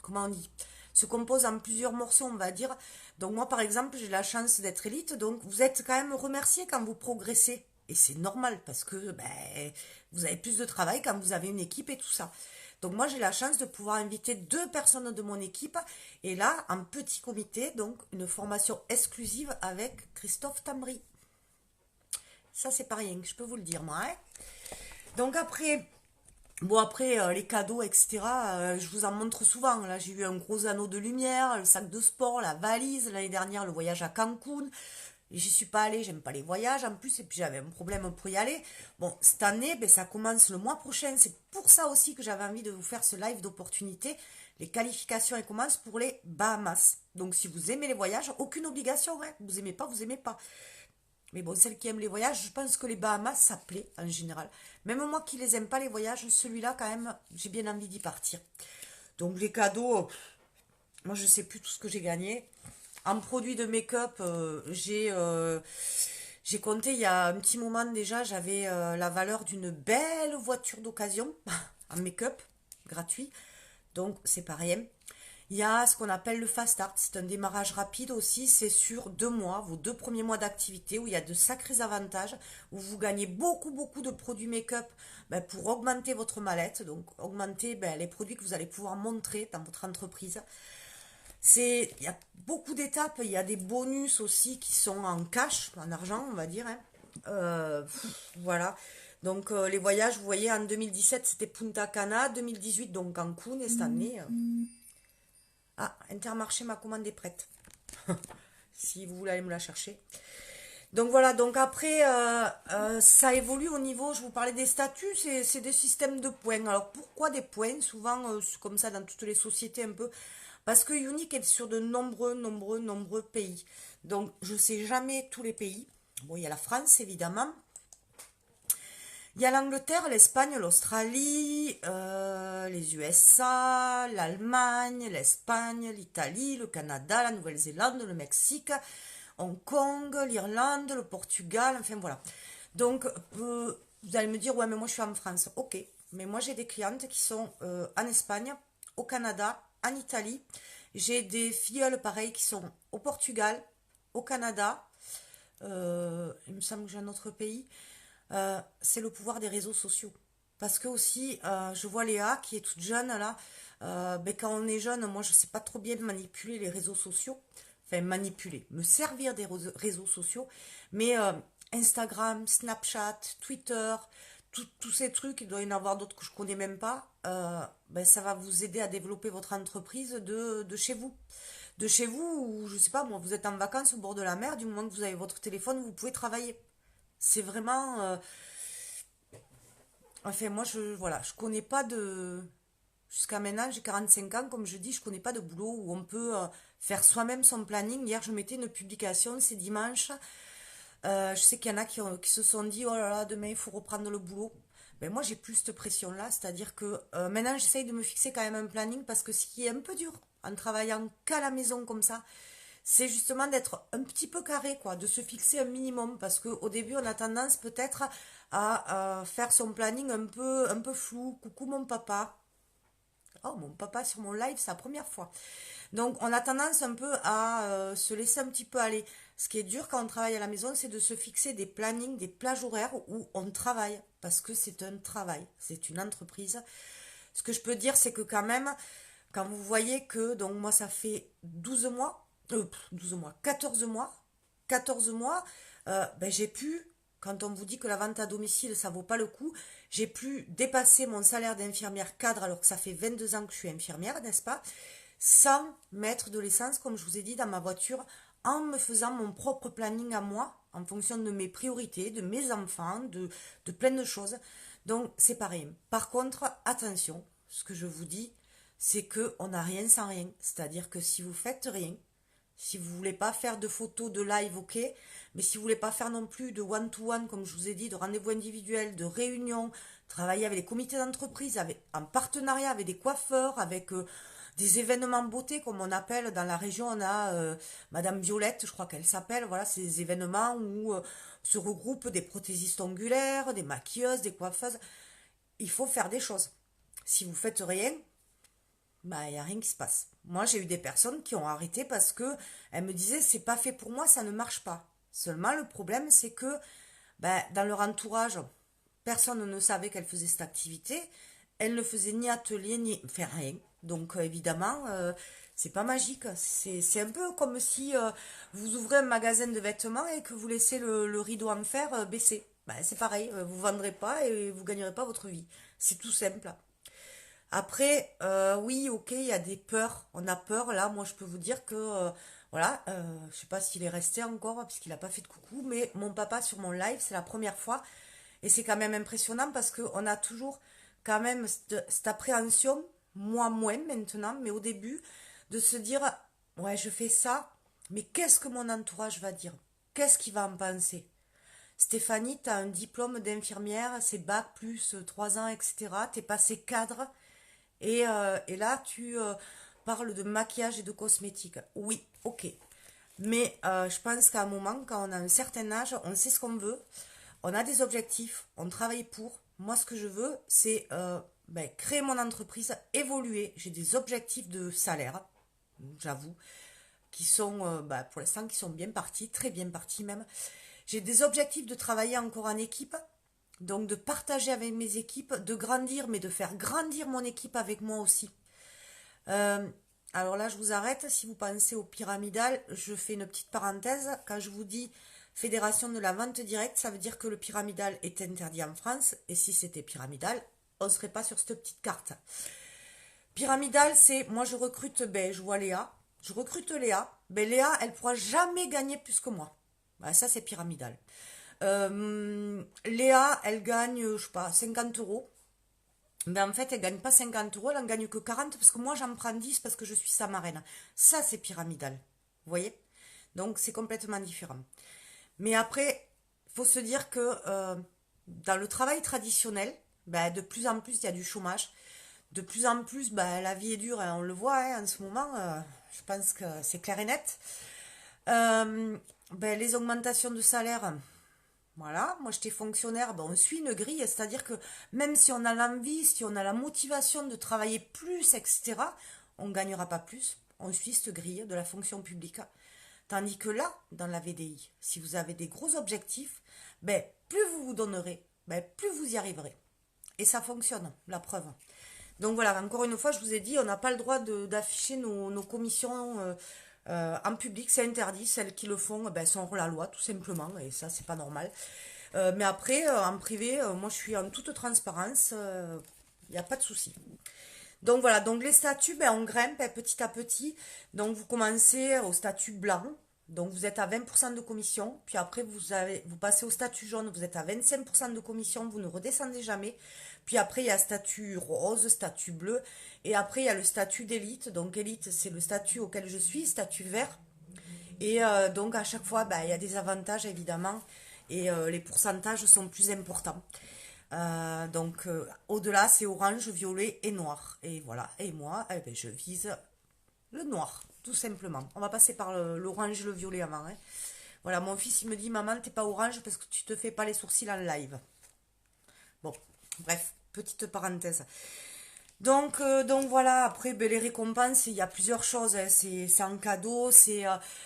A: comment on dit, se compose en plusieurs morceaux, on va dire. Donc moi, par exemple, j'ai la chance d'être élite, donc vous êtes quand même remercié quand vous progressez. Et c'est normal parce que ben, vous avez plus de travail quand vous avez une équipe et tout ça. Donc moi, j'ai la chance de pouvoir inviter 2 personnes de mon équipe. Et là, en petit comité, donc une formation exclusive avec Christophe Tambry. Ça, c'est pas rien, je peux vous le dire, moi, hein. Donc après, bon, après, les cadeaux, etc., je vous en montre souvent. Là, j'ai eu un gros anneau de lumière, le sac de sport, la valise. L'année dernière, le voyage à Cancun. J'y suis pas allée, j'aime pas les voyages en plus, et puis j'avais un problème pour y aller. Bon, cette année, ben, ça commence le mois prochain. C'est pour ça aussi que j'avais envie de vous faire ce live d'opportunité. Les qualifications, elles commencent pour les Bahamas. Donc, si vous aimez les voyages, aucune obligation, hein. Vous aimez pas, vous aimez pas. Mais bon, celles qui aiment les voyages, je pense que les Bahamas, ça plaît en général. Même moi qui les aime pas les voyages, celui-là quand même, j'ai bien envie d'y partir. Donc les cadeaux, moi je sais plus tout ce que j'ai gagné. En produits de make-up, j'ai compté il y a un petit moment déjà, j'avais la valeur d'une belle voiture d'occasion en make-up gratuit. Donc c'est pas rien. Il y a ce qu'on appelle le fast start, c'est un démarrage rapide aussi, c'est sur 2 mois, vos 2 premiers mois d'activité où il y a de sacrés avantages, où vous gagnez beaucoup de produits make-up ben, pour augmenter votre mallette, donc augmenter ben, les produits que vous allez pouvoir montrer dans votre entreprise. Il y a beaucoup d'étapes, il y a des bonus aussi qui sont en cash, en argent, on va dire, hein. Voilà. Donc les voyages, vous voyez, en 2017 c'était Punta Cana, 2018 donc Cancun et cette année. Ah, Intermarché, ma commande est prête. Si vous voulez aller me la chercher. Donc voilà, donc après, ça évolue au niveau, je vous parlais des statuts, c'est des systèmes de points. Alors pourquoi des points? Souvent, c'est comme ça dans toutes les sociétés un peu. Parce que Unique est sur de nombreux pays. Donc je sais jamais tous les pays. Bon, il y a la France évidemment. Il y a l'Angleterre, l'Espagne, l'Australie, les USA, l'Allemagne, l'Espagne, l'Italie, le Canada, la Nouvelle-Zélande, le Mexique, Hong Kong, l'Irlande, le Portugal, enfin voilà. Donc, vous allez me dire, ouais, mais moi je suis en France. Ok, mais moi j'ai des clientes qui sont en Espagne, au Canada, en Italie. J'ai des filleuls pareils qui sont au Portugal, au Canada. Il me semble que j'ai un autre pays. C'est le pouvoir des réseaux sociaux. Parce que aussi, je vois Léa qui est toute jeune là. Ben, quand on est jeune, moi je sais pas trop bien manipuler les réseaux sociaux. Enfin, manipuler, me servir des réseaux sociaux. Mais Instagram, Snapchat, Twitter, tous ces trucs, il doit y en avoir d'autres que je connais même pas. Ben, ça va vous aider à développer votre entreprise de chez vous. De chez vous, ou je sais pas, moi, vous êtes en vacances au bord de la mer, du moment que vous avez votre téléphone, vous pouvez travailler. C'est vraiment. Enfin, moi, voilà, je connais pas de. Jusqu'à maintenant, j'ai 45 ans, comme je dis, je connais pas de boulot où on peut faire soi-même son planning. Hier, je mettais une publication, c'est dimanche. Je sais qu'il y en a qui se sont dit, oh là là, demain, il faut reprendre le boulot. Ben, moi, j'ai plus cette pression-là, c'est-à-dire que maintenant, j'essaye de me fixer quand même un planning parce que ce qui est un peu dur en travaillant qu'à la maison comme ça, c'est justement d'être un petit peu carré, quoi, de se fixer un minimum, parce qu'au début, on a tendance peut-être à faire son planning un peu flou. Coucou mon papa. Oh, mon papa sur mon live, c'est la première fois. Donc, on a tendance un peu à se laisser un petit peu aller. Ce qui est dur quand on travaille à la maison, c'est de se fixer des plannings, des plages horaires où on travaille, parce que c'est un travail, c'est une entreprise. Ce que je peux dire, c'est que quand même, quand vous voyez que, donc moi, ça fait 12 mois, 12 mois, 14 mois, ben, j'ai pu, quand on vous dit que la vente à domicile, ça vaut pas le coup, j'ai pu dépasser mon salaire d'infirmière cadre alors que ça fait 22 ans que je suis infirmière, n'est-ce pas? Sans mettre de l'essence, comme je vous ai dit, dans ma voiture, en me faisant mon propre planning à moi, en fonction de mes priorités, de mes enfants, de plein de choses. Donc, c'est pareil. Par contre, attention, ce que je vous dis, c'est que on n'a rien sans rien. C'est-à-dire que si vous faites rien, si vous voulez pas faire de photos, de live, ok, mais si vous voulez pas faire non plus de one-to-one, comme je vous ai dit, de rendez-vous individuels, de réunions, travailler avec les comités d'entreprise, en partenariat avec des coiffeurs, avec des événements beauté, comme on appelle dans la région, on a Madame Violette, je crois qu'elle s'appelle, voilà, ces événements où se regroupent des prothésistes ongulaires, des maquilleuses, des coiffeuses. Il faut faire des choses. Si vous faites rien, bah il y a rien qui se passe. Moi, j'ai eu des personnes qui ont arrêté parce que elles me disaient c'est pas fait pour moi, ça ne marche pas. Seulement le problème c'est que bah, dans leur entourage, personne ne savait qu'elle faisait cette activité. Elle ne faisait ni atelier ni enfin rien. Donc évidemment, c'est pas magique. C'est un peu comme si vous ouvrez un magasin de vêtements et que vous laissez le rideau en fer baisser. Bah, c'est pareil, vous vendrez pas et vous gagnerez pas votre vie. C'est tout simple. Après, oui, ok, il y a des peurs. On a peur, là, moi je peux vous dire que, voilà, je sais pas s'il est resté encore, puisqu'il n'a pas fait de coucou, mais mon papa sur mon live, c'est la première fois. Et c'est quand même impressionnant parce qu'on a toujours quand même cette appréhension, moi moins maintenant, mais au début, de se dire, ouais, je fais ça, mais qu'est-ce que mon entourage va dire? Qu'est-ce qu'il va en penser? Stéphanie, tu as un diplôme d'infirmière, c'est bac plus 3 ans, etc. T'es passé cadre. Et là, tu parles de maquillage et de cosmétiques. Oui, ok. Mais je pense qu'à un moment, quand on a un certain âge, on sait ce qu'on veut, on a des objectifs, on travaille pour. Moi, ce que je veux, c'est ben, créer mon entreprise, évoluer. J'ai des objectifs de salaire, j'avoue, qui sont, bah, pour l'instant, qui sont bien partis, très bien partis même. J'ai des objectifs de travailler encore en équipe, donc de partager avec mes équipes, de grandir, mais de faire grandir mon équipe avec moi aussi. Euh, Alors là, je vous arrête. Si vous pensez au pyramidal, je fais une petite parenthèse. Quand je vous dis Fédération de la vente directe, ça veut dire que le pyramidal est interdit en France. Et si c'était pyramidal, on ne serait pas sur cette petite carte. Pyramidal, c'est moi je recrute, ben je vois Léa. Je recrute Léa. Ben Léa, elle pourra jamais gagner plus que moi. Ben, ça, c'est pyramidal. Léa, elle gagne, je sais pas, 50 euros. Mais en fait, elle gagne pas 50 euros, elle en gagne que 40 parce que moi, j'en prends 10 parce que je suis sa marraine. Ça, c'est pyramidal. Vous voyez? Donc, c'est complètement différent. Mais après, il faut se dire que dans le travail traditionnel, ben, de plus en plus, il y a du chômage. De plus en plus, ben, la vie est dure, hein, on le voit hein, en ce moment. Je pense que c'est clair et net. Ben, les augmentations de salaire, voilà, moi j'étais fonctionnaire, ben on suit une grille, c'est-à-dire que même si on a l'envie, si on a la motivation de travailler plus, etc., on ne gagnera pas plus. On suit cette grille de la fonction publique. Tandis que là, dans la VDI, si vous avez des gros objectifs, ben, plus vous vous donnerez, ben, plus vous y arriverez. Et ça fonctionne, la preuve. Donc voilà, encore une fois, je vous ai dit, on n'a pas le droit d'afficher nos commissions en public, c'est interdit. Celles qui le font, ben, sont hors la loi, tout simplement, et ça, c'est pas normal. Mais après, en privé, moi, je suis en toute transparence, il n'y a pas de souci. Donc voilà, donc les statuts, ben, on grimpe petit à petit. Donc vous commencez au statut blanc, donc vous êtes à 20% de commission. Puis après, vous passez au statut jaune, vous êtes à 25% de commission, vous ne redescendez jamais. Puis après, il y a statut rose, statut bleu. Et après, il y a le statut d'élite. Donc élite, c'est le statut auquel je suis, statut vert. Et donc à chaque fois, ben, il y a des avantages évidemment. Et les pourcentages sont plus importants. Au-delà, c'est orange, violet et noir. Et voilà. Et moi, eh ben, je vise le noir, tout simplement. On va passer par l'orange et le violet avant. Hein. Voilà, mon fils, il me dit, maman, t'es pas orange parce que tu te fais pas les sourcils en live. Bon, bref, petite parenthèse. Donc voilà, après, ben, les récompenses, il y a plusieurs choses. Hein. C'est en cadeau.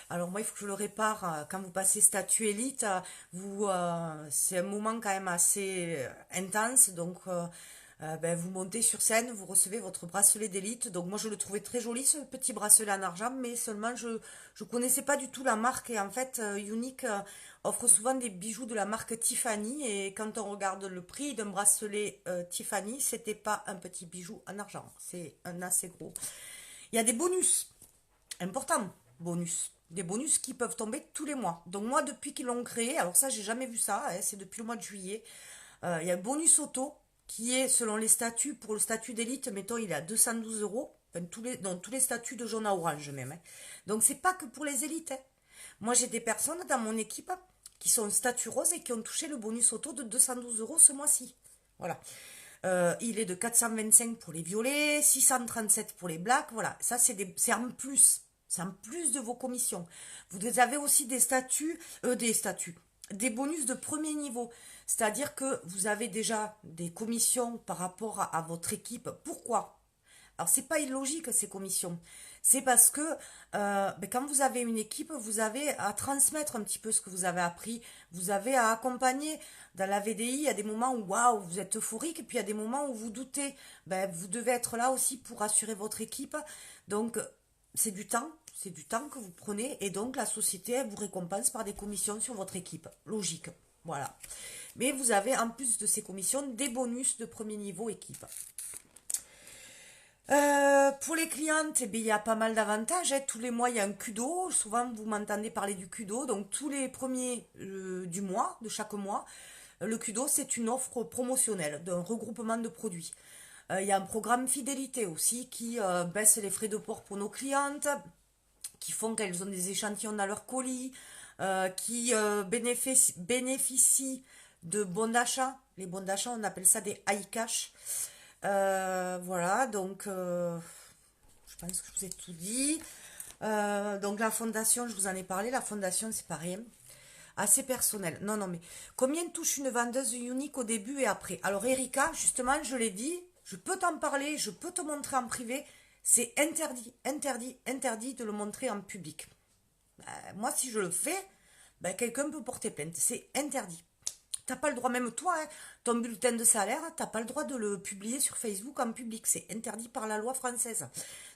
A: Alors moi, il faut que je le répare. Quand vous passez statut élite, c'est un moment quand même assez intense. Ben, vous montez sur scène, vous recevez votre bracelet d'élite. Donc moi, je le trouvais très joli, ce petit bracelet en argent. Mais seulement, je connaissais pas du tout la marque. Et en fait, Unique offre souvent des bijoux de la marque Tiffany. Et quand on regarde le prix d'un bracelet Tiffany, c'était pas un petit bijou en argent. C'est un assez gros. Il y a des bonus. Importants bonus. Des bonus qui peuvent tomber tous les mois. Donc moi, depuis qu'ils l'ont créé, alors ça, j'ai jamais vu ça. Hein, c'est depuis le mois de juillet. Il y a un bonus auto qui est, selon les statuts, pour le statut d'élite, mettons, il est à 212 euros. Enfin, dans tous les statuts de jaune à orange même. Hein. Donc c'est pas que pour les élites. Hein. Moi, j'ai des personnes dans mon équipe qui sont statut rose et qui ont touché le bonus auto de 212 euros ce mois-ci. Voilà. Il est de 425 pour les violets, 637 pour les blacks. Voilà, ça c'est en plus. C'est en plus de vos commissions. Vous avez aussi des bonus de premier niveau. C'est-à-dire que vous avez déjà des commissions par rapport à votre équipe. Pourquoi? Alors, c'est pas illogique ces commissions. C'est parce que ben, quand vous avez une équipe, vous avez à transmettre un petit peu ce que vous avez appris. Vous avez à accompagner. Dans la VDI, il y a des moments où waouh, vous êtes euphorique, et puis il y a des moments où vous doutez. Ben, vous devez être là aussi pour assurer votre équipe. Donc, c'est du temps que vous prenez, et donc la société elle vous récompense par des commissions sur votre équipe. Logique. Voilà. Mais vous avez en plus de ces commissions des bonus de premier niveau équipe. Pour les clientes, eh bien, il y a pas mal d'avantages. Hein. Tous les mois, il y a un kudo. Souvent, vous m'entendez parler du kudo. Donc, tous les premiers du mois, de chaque mois, le kudo, c'est une offre promotionnelle d'un regroupement de produits. Il y a un programme fidélité aussi qui baisse les frais de port pour nos clientes, qui font qu'elles ont des échantillons dans leur colis, qui bénéficient de bons d'achat. Les bons d'achat, on appelle ça des high cash. Voilà, donc je pense que je vous ai tout dit. Donc la fondation, je vous en ai parlé, la fondation c'est pareil. Assez personnel. Non, non, mais combien touche une vendeuse unique au début et après? Alors Erika, justement, je l'ai dit, je peux t'en parler, je peux te montrer en privé. C'est interdit, interdit, interdit de le montrer en public. Moi, si je le fais, ben, quelqu'un peut porter plainte. C'est interdit. t'as pas le droit, même toi, hein, ton bulletin de salaire, t'as pas le droit de le publier sur Facebook en public. C'est interdit par la loi française.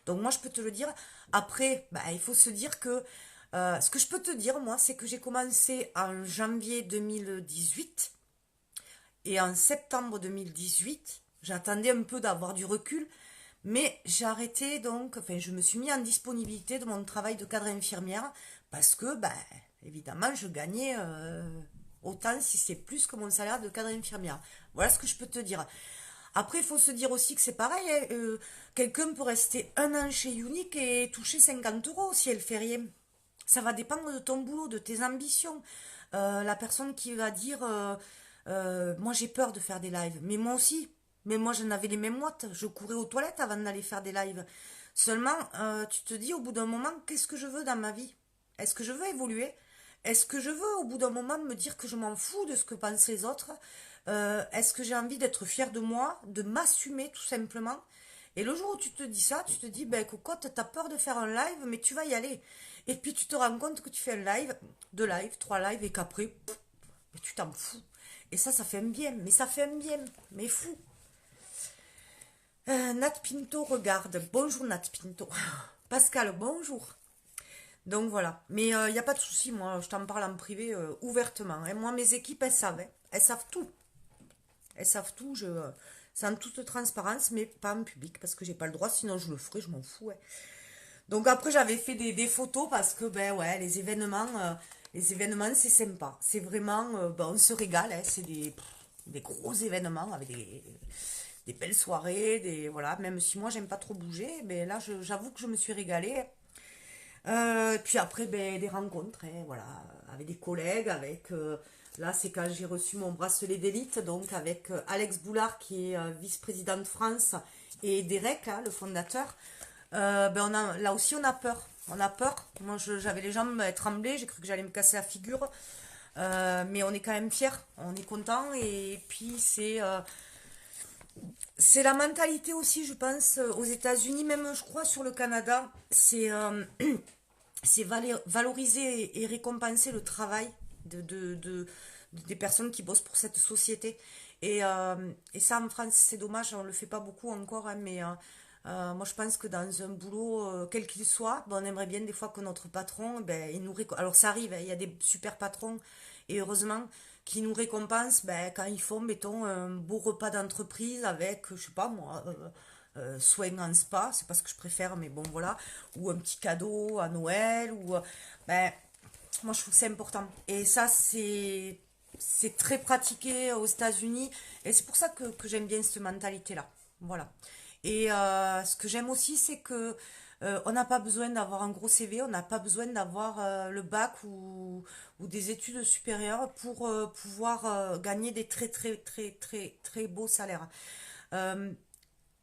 A: Donc moi, je peux te le dire. Après, bah, il faut se dire que ce que je peux te dire, moi, c'est que j'ai commencé en janvier 2018 et en septembre 2018, j'attendais un peu d'avoir du recul, mais j'ai arrêté donc, enfin, je me suis mis en disponibilité de mon travail de cadre infirmière parce que, ben, évidemment, je gagnais autant si c'est plus que mon salaire de cadre infirmière. Voilà ce que je peux te dire. Après, il faut se dire aussi que c'est pareil, hein, quelqu'un peut rester un an chez Unique et toucher 50 euros si elle fait rien. Ça va dépendre de ton boulot, de tes ambitions. La personne qui va dire moi j'ai peur de faire des lives, mais moi aussi. Mais moi j'en avais les mêmes moites. Je courais aux toilettes avant d'aller faire des lives. Seulement, tu te dis au bout d'un moment, qu'est-ce que je veux dans ma vie? Est-ce que je veux évoluer? Est-ce que je veux au bout d'un moment me dire que je m'en fous de ce que pensent les autres? Est-ce que j'ai envie d'être fière de moi, de m'assumer tout simplement? Et le jour où tu te dis ça, tu te dis, ben cocotte, t'as peur de faire un live, mais tu vas y aller. Et puis tu te rends compte que tu fais un live, deux lives, trois lives, et qu'après, mais tu t'en fous. Et ça fait un bien, mais ça fait un bien, mais fou. Nat Pinto regarde. Bonjour Nat Pinto. Pascal, bonjour. Donc voilà. Mais il n'y a pas de souci, moi, je t'en parle en privé ouvertement. Et moi, mes équipes, elles savent. Hein. Elles savent tout. Elles savent tout. C'est en toute transparence, mais pas en public, parce que j'ai pas le droit, sinon je le ferai, je m'en fous. Ouais. Donc après, j'avais fait des photos parce que, ben ouais, les événements, c'est sympa. C'est vraiment, ben, on se régale. Hein. C'est des gros événements avec des belles soirées, voilà. Même si moi, j'aime pas trop bouger, mais là, j'avoue que je me suis régalée. Puis après, ben, des rencontres, hein, voilà, avec des collègues, là, c'est quand j'ai reçu mon bracelet d'élite, donc avec Alex Boulard, qui est vice-président de France, et Derek, hein, le fondateur. Ben là aussi, on a peur. On a peur. Moi, j'avais les jambes tremblées, j'ai cru que j'allais me casser la figure. Mais on est quand même fiers, on est content. Et puis, c'est la mentalité aussi, je pense, aux États-Unis, même je crois sur le Canada, c'est valoriser et récompenser le travail des personnes qui bossent pour cette société. Et ça, en France, c'est dommage, on le fait pas beaucoup encore, hein, mais moi, je pense que dans un boulot, quel qu'il soit, ben, on aimerait bien des fois que notre patron, ben, il nous alors ça arrive, hein, il y a des super patrons, et heureusement, qui nous récompensent ben, quand ils font, mettons, un beau repas d'entreprise avec, je sais pas moi, soin en spa, c'est pas ce que je préfère, mais bon voilà, ou un petit cadeau à Noël, ben, moi je trouve que c'est important. Et ça, c'est très pratiqué aux États-Unis, et c'est pour ça que j'aime bien cette mentalité-là. Voilà. Et ce que j'aime aussi, c'est que on n'a pas besoin d'avoir un gros CV, on n'a pas besoin d'avoir le bac ou des études supérieures pour pouvoir gagner des très très très très très beaux salaires. Euh,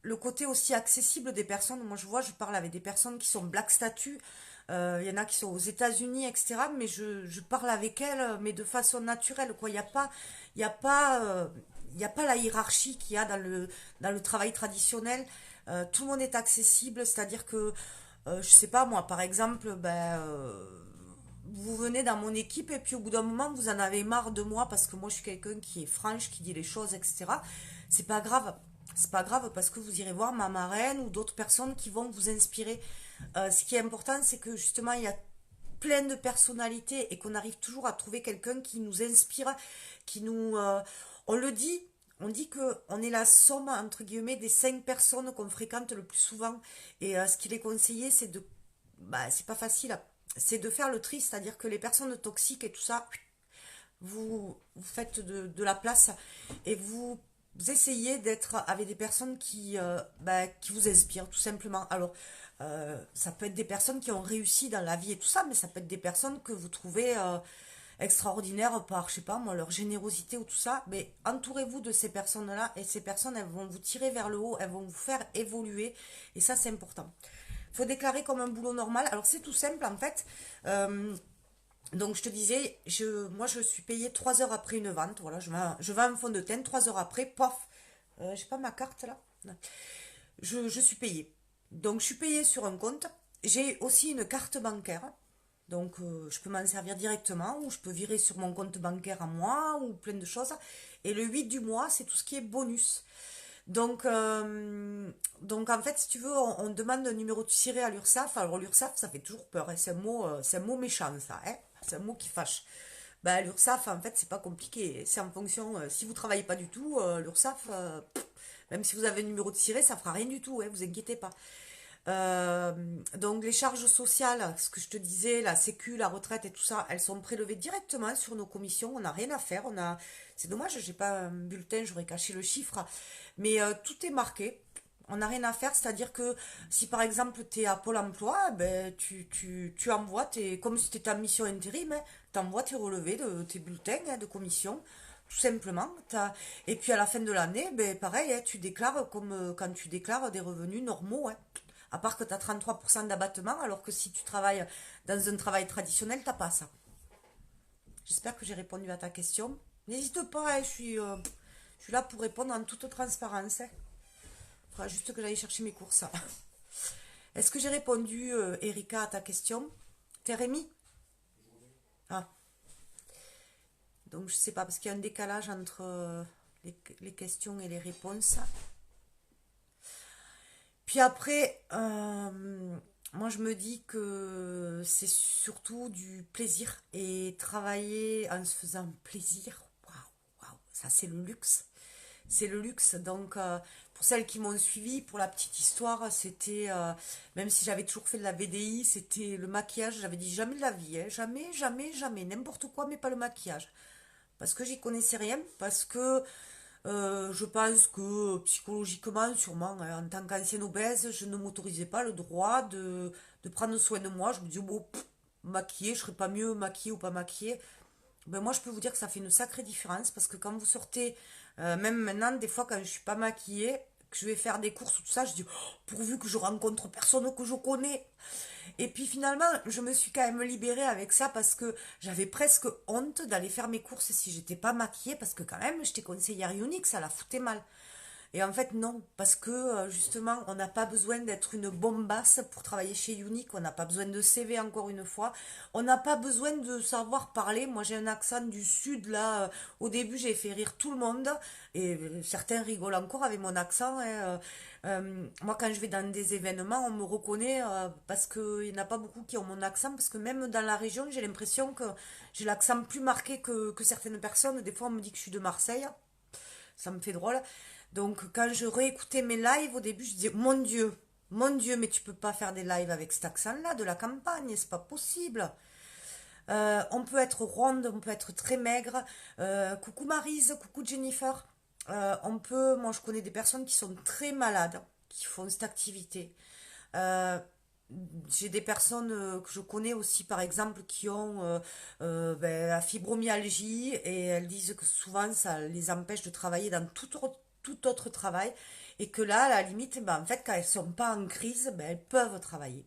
A: le côté aussi accessible des personnes, moi je vois, je parle avec des personnes qui sont black statut, il y en a qui sont aux États-Unis, etc. Mais je parle avec elles, mais de façon naturelle, quoi. Il y a pas, il y a pas la hiérarchie qu'il y a dans le travail traditionnel. Tout le monde est accessible, c'est-à-dire que, je sais pas, moi, par exemple, ben, vous venez dans mon équipe et puis au bout d'un moment, vous en avez marre de moi parce que moi, je suis quelqu'un qui est franche, qui dit les choses, etc. C'est pas grave. C'est pas grave parce que vous irez voir ma marraine ou d'autres personnes qui vont vous inspirer. Ce qui est important, c'est que justement, il y a plein de personnalités et qu'on arrive toujours à trouver quelqu'un qui nous inspire, qui nous... on le dit, on dit que on est la somme, entre guillemets, des 5 personnes qu'on fréquente le plus souvent. Et ce qu'il est conseillé, c'est de... Bah, c'est pas facile. C'est de faire le tri, c'est-à-dire que les personnes toxiques et tout ça, vous faites de la place et vous essayez d'être avec des personnes qui vous inspirent, tout simplement. Alors, ça peut être des personnes qui ont réussi dans la vie et tout ça, mais ça peut être des personnes que vous trouvez extraordinaires par, je sais pas moi, leur générosité ou tout ça. Mais entourez-vous de ces personnes-là et ces personnes, elles vont vous tirer vers le haut, elles vont vous faire évoluer et ça, c'est important. Il faut déclarer comme un boulot normal. Alors, c'est tout simple en fait. Donc je te disais, moi je suis payée 3 heures après une vente. Voilà, je vends un fond de teint, 3 heures après, pof, j'ai pas ma carte là. Je suis payée. Donc je suis payée sur un compte. J'ai aussi une carte bancaire. Donc, je peux m'en servir directement ou je peux virer sur mon compte bancaire à moi ou plein de choses. Et le 8 du mois, c'est tout ce qui est bonus. Donc, donc en fait, si tu veux, on demande un numéro de siret à l'URSSAF. Alors, l'URSSAF, ça fait toujours peur, hein. C'est un mot méchant, ça, hein. C'est un mot qui fâche. Bah, l'URSSAF, en fait, c'est pas compliqué. C'est en fonction, si vous travaillez pas du tout, l'URSSAF, même si vous avez un numéro de siret, ça fera rien du tout, hein, vous inquiétez pas. Euh, donc les charges sociales, ce que je te disais, la sécu, la retraite et tout ça, elles sont prélevées directement sur nos commissions. On n'a rien à faire. C'est dommage, j'ai pas un bulletin, j'aurais caché le chiffre, mais tout est marqué. On n'a rien à faire, c'est-à-dire que si par exemple tu es à Pôle emploi, ben, tu envoies comme si tu étais en mission intérim, tu envoies tes relevés de tes bulletins, hein, de commission, tout simplement. Et puis à la fin de l'année, ben, pareil, hein, tu déclares comme quand tu déclares des revenus normaux, hein. À part que tu as 33% d'abattement, alors que si tu travailles dans un travail traditionnel, t'as pas ça. J'espère que j'ai répondu à ta question. N'hésite pas, hein, je suis là pour répondre en toute transparence, hein. Faudra juste que j'aille chercher mes courses. Est-ce que j'ai répondu, Erika, à ta question? T'es Rémi? Ah, donc je sais pas, parce qu'il y a un décalage entre les questions et les réponses. Puis après, moi je me dis que c'est surtout du plaisir et travailler en se faisant plaisir, waouh, waouh, ça c'est le luxe. C'est le luxe. Donc, pour celles qui m'ont suivi, pour la petite histoire, c'était, même si j'avais toujours fait de la VDI, c'était le maquillage. J'avais dit jamais de la vie, hein. Jamais, jamais, jamais. N'importe quoi, mais pas le maquillage. Parce que j'y connaissais rien, parce que je pense que psychologiquement, sûrement, hein, en tant qu'ancienne obèse, je ne m'autorisais pas le droit de prendre soin de moi. Je me disais, bon, maquiller, je serais pas mieux maquillée ou pas maquillée. Ben moi, je peux vous dire que ça fait une sacrée différence parce que quand vous sortez, même maintenant, des fois, quand je suis pas maquillée, que je vais faire des courses ou tout ça, je dis, oh, pourvu que je rencontre personne que je connais. Et puis finalement, je me suis quand même libérée avec ça parce que j'avais presque honte d'aller faire mes courses si j'étais pas maquillée parce que quand même, j'étais conseillère unique, ça la foutait mal. Et en fait, non, parce que justement, on n'a pas besoin d'être une bombasse pour travailler chez Unique, on n'a pas besoin de CV encore une fois, on n'a pas besoin de savoir parler. Moi, j'ai un accent du sud, là, au début, j'ai fait rire tout le monde, et certains rigolent encore avec mon accent, hein. Moi, quand je vais dans des événements, on me reconnaît parce qu'il n'y en a pas beaucoup qui ont mon accent, parce que même dans la région, j'ai l'impression que j'ai l'accent plus marqué que certaines personnes. Des fois, on me dit que je suis de Marseille, ça me fait drôle. Donc quand je réécoutais mes lives au début, je disais mon Dieu, mais tu peux pas faire des lives avec cet accent-là de la campagne, c'est pas possible. On peut être ronde, on peut être très maigre. Coucou Maryse, coucou Jennifer. Moi je connais des personnes qui sont très malades, qui font cette activité. Euh, j'ai des personnes que je connais aussi, par exemple, qui ont ben, la fibromyalgie et elles disent que souvent ça les empêche de travailler dans tout autre travail et que là, à la limite, ben, en fait, quand elles sont pas en crise, ben, elles peuvent travailler.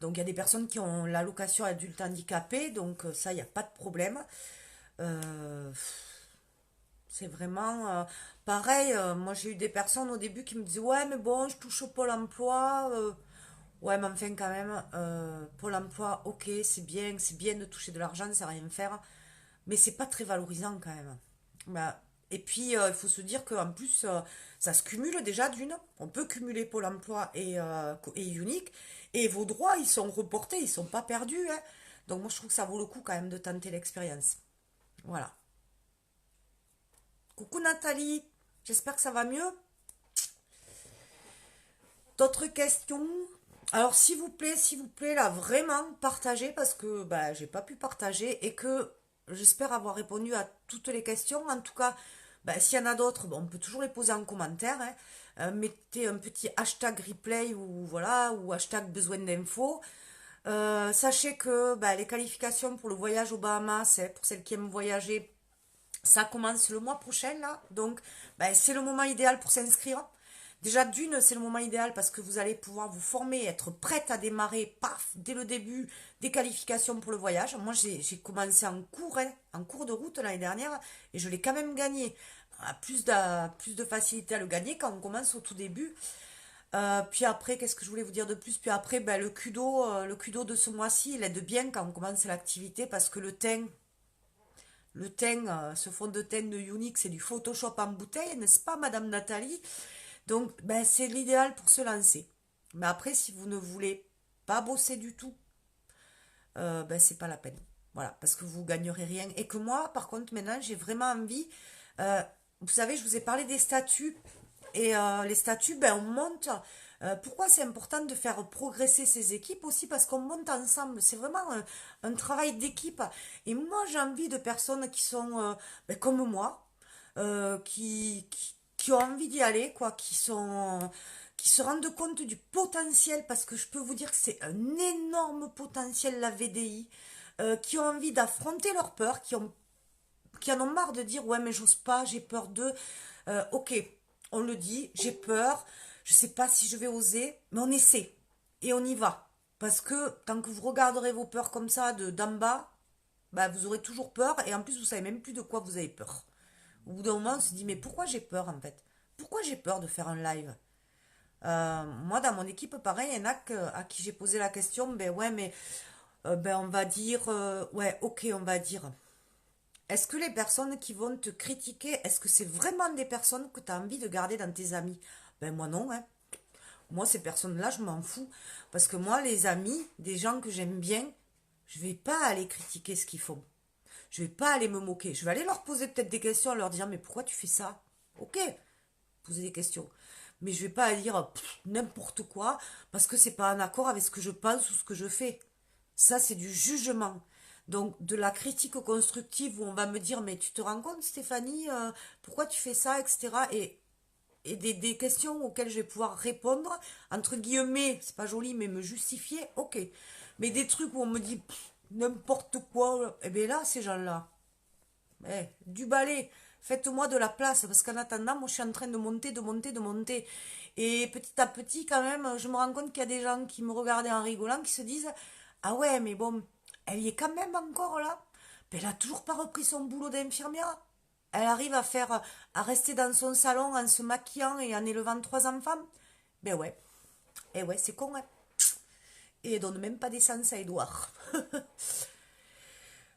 A: Donc il y a des personnes qui ont l'allocation adulte handicapé, donc ça, il n'y a pas de problème. Euh, c'est vraiment pareil. Moi, j'ai eu des personnes au début qui me disaient, ouais, mais bon, je touche au Pôle emploi. Ouais, mais enfin, quand même, Pôle emploi, ok, c'est bien de toucher de l'argent, ça rien faire, mais c'est pas très valorisant quand même. Bah, et puis, il faut se dire qu'en plus, ça se cumule déjà d'une. On peut cumuler Pôle emploi et unique, et vos droits, ils sont reportés, ils sont pas perdus, hein. Donc, moi, je trouve que ça vaut le coup quand même de tenter l'expérience. Voilà. Coucou Nathalie, j'espère que ça va mieux. D'autres questions? Alors s'il vous plaît, là, vraiment, partagez parce que bah, j'ai pas pu partager et que j'espère avoir répondu à toutes les questions. En tout cas, bah, s'il y en a d'autres, bon, on peut toujours les poser en commentaire, hein. Mettez un petit hashtag replay ou voilà, ou hashtag besoin d'infos. Sachez que bah, les qualifications pour le voyage aux Bahamas, hein, pour celles qui aiment voyager, ça commence le mois prochain là, donc ben, c'est le moment idéal pour s'inscrire. Déjà d'une, c'est le moment idéal parce que vous allez pouvoir vous former, être prête à démarrer, paf, dès le début, des qualifications pour le voyage. Moi, j'ai commencé en cours, hein, en cours de route l'année dernière et je l'ai quand même gagné. On a plus de facilité à le gagner quand on commence au tout début. Puis après, qu'est-ce que je voulais vous dire de plus? Puis après, ben, le Kudo de ce mois-ci, il aide bien quand on commence l'activité parce que le teint, ce fond de teint de Unique, c'est du Photoshop en bouteille, n'est-ce pas, Madame Nathalie? Donc, ben, c'est l'idéal pour se lancer. Mais après, si vous ne voulez pas bosser du tout, ben, c'est pas la peine. Voilà, parce que vous gagnerez rien. Et que moi, par contre, maintenant, j'ai vraiment envie. euh, Vous savez, je vous ai parlé des statuts. Et les statuts, ben, on monte. Pourquoi c'est important de faire progresser ces équipes aussi? Parce qu'on monte ensemble. C'est vraiment un travail d'équipe. Et moi, j'ai envie de personnes qui sont ben, comme moi, qui ont envie d'y aller, quoi, qui se rendent compte du potentiel, parce que je peux vous dire que c'est un énorme potentiel, la VDI, qui ont envie d'affronter leurs peurs, qui en ont marre de dire ouais mais j'ose pas, j'ai peur d'eux. Ok, on le dit, j'ai peur, je sais pas si je vais oser, mais on essaie et on y va. Parce que tant que vous regarderez vos peurs comme ça de d'en bas, bah vous aurez toujours peur et en plus vous savez même plus de quoi vous avez peur. Au bout d'un moment, on se dit mais pourquoi j'ai peur en fait? Pourquoi j'ai peur de faire un live? Moi, dans mon équipe, pareil, il y en a à qui j'ai posé la question, ben ouais, mais ben on va dire, ouais, ok, on va dire. Est-ce que les personnes qui vont te critiquer, est-ce que c'est vraiment des personnes que tu as envie de garder dans tes amis? Ben moi non, hein. Moi, ces personnes-là, je m'en fous. Parce que moi, les amis, des gens que j'aime bien, je vais pas aller critiquer ce qu'ils font. Je vais pas aller me moquer. Je vais aller leur poser peut-être des questions, leur dire, mais pourquoi tu fais ça? Ok, poser des questions. Mais je vais pas aller dire n'importe quoi parce que c'est pas en accord avec ce que je pense ou ce que je fais. Ça, c'est du jugement. Donc, de la critique constructive où on va me dire, mais tu te rends compte, Stéphanie, pourquoi tu fais ça, etc. Et des questions auxquelles je vais pouvoir répondre, entre guillemets, c'est pas joli, mais me justifier, ok. Mais des trucs où on me dit n'importe quoi, eh bien là, ces gens-là, du balai, faites-moi de la place, parce qu'en attendant, moi je suis en train de monter, de monter, de monter. Et petit à petit, quand même, je me rends compte qu'il y a des gens qui me regardaient en rigolant, qui se disent, ah ouais, mais bon, elle y est quand même encore là. Mais elle a toujours pas repris son boulot d'infirmière. Elle arrive à rester dans son salon en se maquillant et en élevant 3 enfants. Ben ouais, et ouais, c'est con, hein. Et elle donne même pas d'essence à Edouard.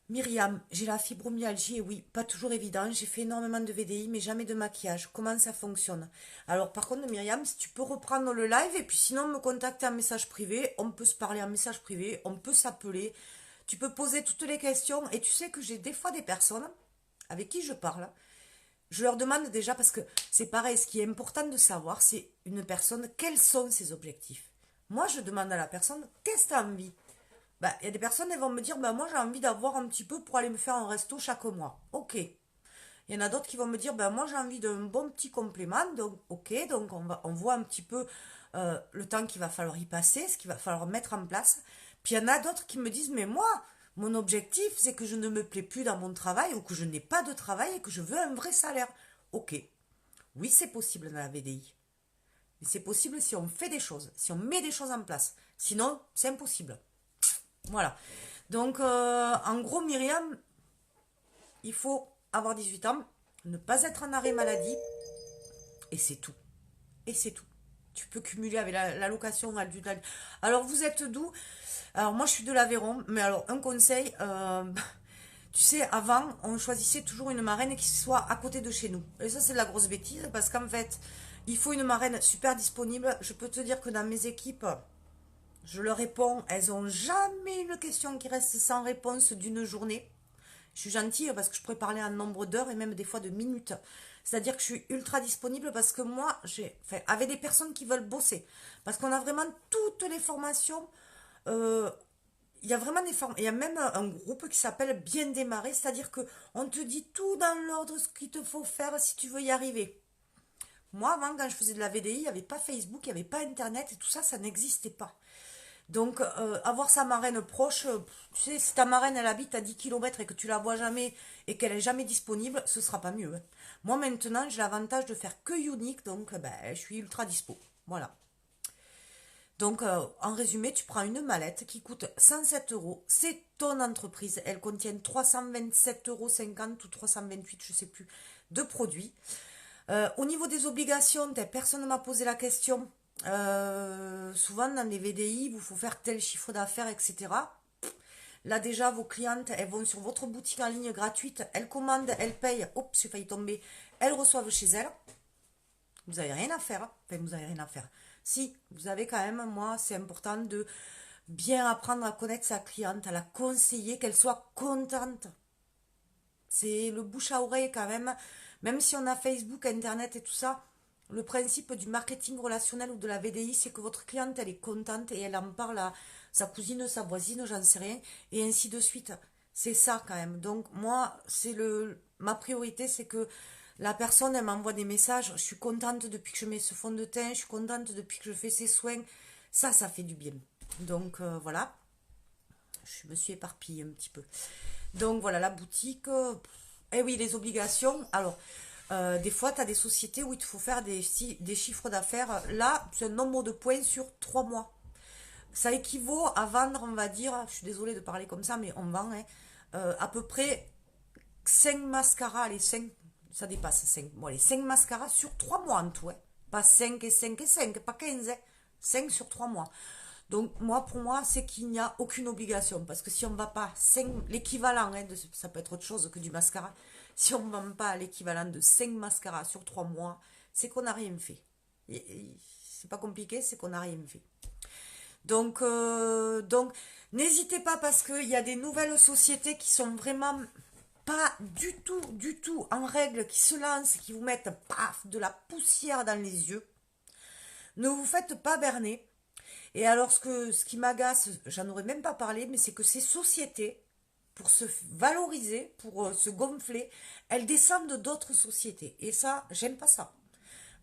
A: Myriam, j'ai la fibromyalgie et oui, pas toujours évident. J'ai fait énormément de VDI mais jamais de maquillage. Comment ça fonctionne? Alors par contre Myriam, si tu peux reprendre le live et puis sinon me contacter en message privé, on peut se parler en message privé, on peut s'appeler. Tu peux poser toutes les questions et tu sais que j'ai des fois des personnes avec qui je parle. Je leur demande déjà parce que c'est pareil, ce qui est important de savoir, c'est une personne, quels sont ses objectifs. Moi je demande à la personne, qu'est-ce que tu as envie? Bah, il y a des personnes, elles vont me dire, bah, moi j'ai envie d'avoir un petit peu pour aller me faire un resto chaque mois. Ok. Il y en a d'autres qui vont me dire, bah, moi j'ai envie d'un bon petit complément. Donc, ok, donc on voit un petit peu le temps qu'il va falloir y passer, ce qu'il va falloir mettre en place. Puis il y en a d'autres qui me disent, mais moi, mon objectif, c'est que je ne me plais plus dans mon travail ou que je n'ai pas de travail et que je veux un vrai salaire. Ok. Oui, c'est possible dans la VDI. Mais c'est possible si on fait des choses, si on met des choses en place. Sinon, c'est impossible. Voilà. Donc, en gros, Myriam, il faut avoir 18 ans, ne pas être en arrêt maladie, et c'est tout. Et c'est tout. Tu peux cumuler avec l'allocation adulte. Alors, vous êtes d'où? Alors, moi, je suis de l'Aveyron, mais alors, un conseil, tu sais, avant, on choisissait toujours une marraine qui soit à côté de chez nous. Et ça, c'est de la grosse bêtise, parce qu'en fait, il faut une marraine super disponible. Je peux te dire que dans mes équipes, je leur réponds, elles ont jamais une question qui reste sans réponse d'une journée. Je suis gentille parce que je pourrais parler en nombre d'heures et même des fois de minutes. C'est-à-dire que je suis ultra disponible parce que moi, avec des personnes qui veulent bosser. Parce qu'on a vraiment toutes les formations. euh, il y a vraiment des formations. Il y a même un groupe qui s'appelle Bien démarrer. C'est-à-dire que on te dit tout dans l'ordre ce qu'il te faut faire si tu veux y arriver. Moi, avant, quand je faisais de la VDI, il n'y avait pas Facebook, il n'y avait pas Internet et tout ça, ça n'existait pas. Donc, avoir sa marraine proche, tu sais, si ta marraine, elle habite à 10 kilomètres et que tu la vois jamais et qu'elle est jamais disponible, ce sera pas mieux, hein. Moi, maintenant, j'ai l'avantage de faire que Unique, donc ben, je suis ultra dispo. Voilà. Donc, en résumé, tu prends une mallette qui coûte 107 euros. C'est ton entreprise. Elle contient 327,50 € ou 328, je sais plus, de produits. Au niveau des obligations, personne ne m'a posé la question. Souvent, dans les VDI, il vous faut faire tel chiffre d'affaires, etc. Là, déjà, vos clientes, elles vont sur votre boutique en ligne gratuite, elles commandent, elles payent, oups, j'ai failli tomber, elles reçoivent chez elles. Vous n'avez rien à faire. Enfin, vous n'avez rien à faire. Si, vous avez quand même, moi, c'est important de bien apprendre à connaître sa cliente, à la conseiller, qu'elle soit contente. C'est le bouche à oreille quand même si on a Facebook, Internet et tout ça, le principe du marketing relationnel ou de la VDI, c'est que votre cliente, elle est contente et elle en parle à sa cousine, sa voisine, j'en sais rien, et ainsi de suite. C'est ça quand même. Donc moi, ma priorité, c'est que la personne, elle m'envoie des messages, je suis contente depuis que je mets ce fond de teint, je suis contente depuis que je fais ces soins. Ça fait du bien. Donc voilà, je me suis éparpillée un petit peu. Donc voilà, la boutique. Eh oui, les obligations. Alors, des fois, tu as des sociétés où il te faut faire des chiffres d'affaires. Là, c'est un nombre de points sur 3 mois. Ça équivaut à vendre, on va dire, je suis désolée de parler comme ça, mais on vend hein, à peu près 5 mascaras. Allez, 5, ça dépasse 5. Bon, allez, 5 mascaras sur 3 mois en tout. Hein. Pas 5 et 5 et 5, pas 15. Hein. 5 sur 3 mois. Donc moi, pour moi, c'est qu'il n'y a aucune obligation. Parce que si on ne va pas 5, l'équivalent, hein, ça peut être autre chose que du mascara, si on ne vend pas l'équivalent de 5 mascaras sur 3 mois, c'est qu'on n'a rien fait. C'est pas compliqué, c'est qu'on n'a rien fait. Donc n'hésitez pas parce qu'il y a des nouvelles sociétés qui sont vraiment pas du tout en règle, qui se lancent, qui vous mettent paf, de la poussière dans les yeux. Ne vous faites pas berner. Et alors, ce qui m'agace, j'en aurais même pas parlé, mais c'est que ces sociétés, pour se valoriser, pour se gonfler, elles descendent d'autres sociétés. Et ça, j'aime pas ça.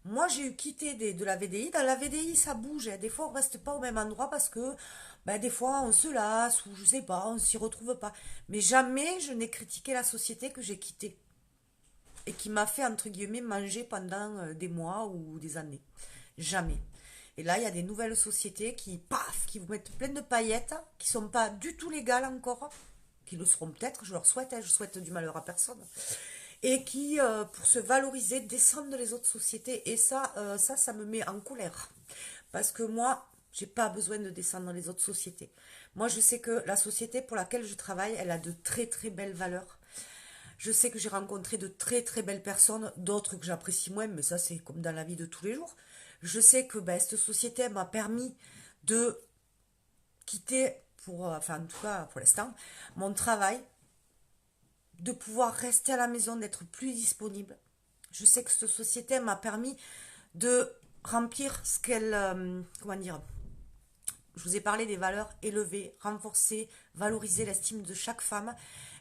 A: Moi, j'ai eu quitté de la VDI. Dans la VDI, ça bouge. Hein. Des fois, on reste pas au même endroit parce que, ben, des fois, on se lasse ou je sais pas, on s'y retrouve pas. Mais jamais je n'ai critiqué la société que j'ai quittée et qui m'a fait, entre guillemets, manger pendant des mois ou des années. Jamais. Et là, il y a des nouvelles sociétés qui, paf, qui vous mettent plein de paillettes, qui sont pas du tout légales encore, qui le seront peut-être, je leur souhaite, hein, je souhaite du malheur à personne, et qui, pour se valoriser, descendent les autres sociétés. Et ça me met en colère. Parce que moi, j'ai pas besoin de descendre les autres sociétés. Moi, je sais que la société pour laquelle je travaille, elle a de très très belles valeurs. Je sais que j'ai rencontré de très très belles personnes, d'autres que j'apprécie moins, mais ça c'est comme dans la vie de tous les jours. Je sais que ben, cette société m'a permis de quitter, enfin en tout cas pour l'instant, mon travail, de pouvoir rester à la maison, d'être plus disponible. Je sais que cette société m'a permis de remplir ce qu'elle, comment dire, je vous ai parlé des valeurs élevées, renforcer, valoriser l'estime de chaque femme.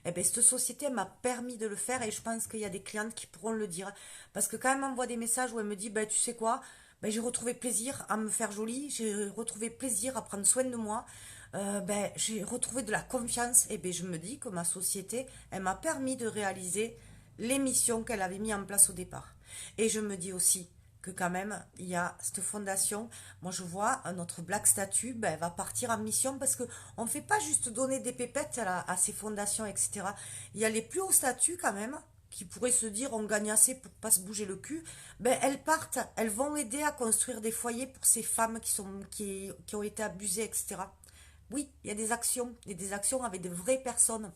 A: Eh bien, cette société m'a permis de le faire et je pense qu'il y a des clientes qui pourront le dire. Parce que quand elle m'envoie des messages où elle me dit, ben, tu sais quoi, ben, j'ai retrouvé plaisir à me faire jolie, j'ai retrouvé plaisir à prendre soin de moi, ben, j'ai retrouvé de la confiance. Et ben, je me dis que ma société, elle m'a permis de réaliser les missions qu'elle avait mis en place au départ. Et je me dis aussi, que quand même, il y a cette fondation. Moi, je vois notre Black Statue, ben, elle va partir en mission parce que on ne fait pas juste donner des pépettes à ces fondations, etc. Il y a les plus hauts statuts quand même qui pourraient se dire on gagne assez pour pas se bouger le cul. Ben, elles partent, elles vont aider à construire des foyers pour ces femmes qui ont été abusées, etc. Oui, il y a des actions avec de vraies personnes.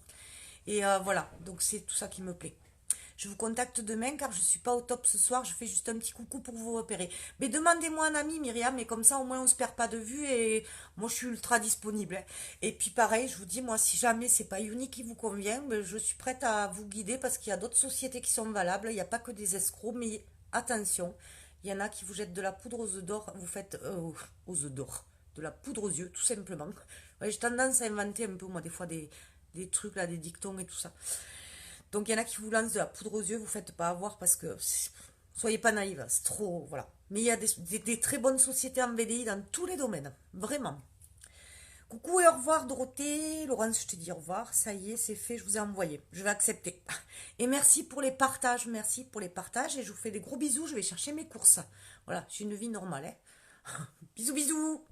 A: Et voilà, donc c'est tout ça qui me plaît. Je vous contacte demain car je suis pas au top ce soir. Je fais juste un petit coucou pour vous repérer. Mais demandez-moi un ami, Myriam, et comme ça au moins on se perd pas de vue et moi je suis ultra disponible. Et puis pareil, je vous dis, moi si jamais c'est pas Uni qui vous convient, ben, je suis prête à vous guider parce qu'il y a d'autres sociétés qui sont valables. Il n'y a pas que des escrocs, mais attention, il y en a qui vous jettent de la poudre aux œufs d'or. Vous faites aux œufs d'or, de la poudre aux yeux, tout simplement. Ouais, j'ai tendance à inventer un peu moi des fois des trucs là, des dictons et tout ça. Donc il y en a qui vous lancent de la poudre aux yeux, vous faites pas avoir parce que soyez pas naïve, c'est trop, voilà. Mais il y a des très bonnes sociétés en VDI dans tous les domaines, vraiment. Coucou et au revoir Dorothée, Laurence je te dis au revoir, ça y est c'est fait, je vous ai envoyé, je vais accepter. Et merci pour les partages et je vous fais des gros bisous, je vais chercher mes courses. Voilà, j'ai une vie normale. Hein. Bisous bisous.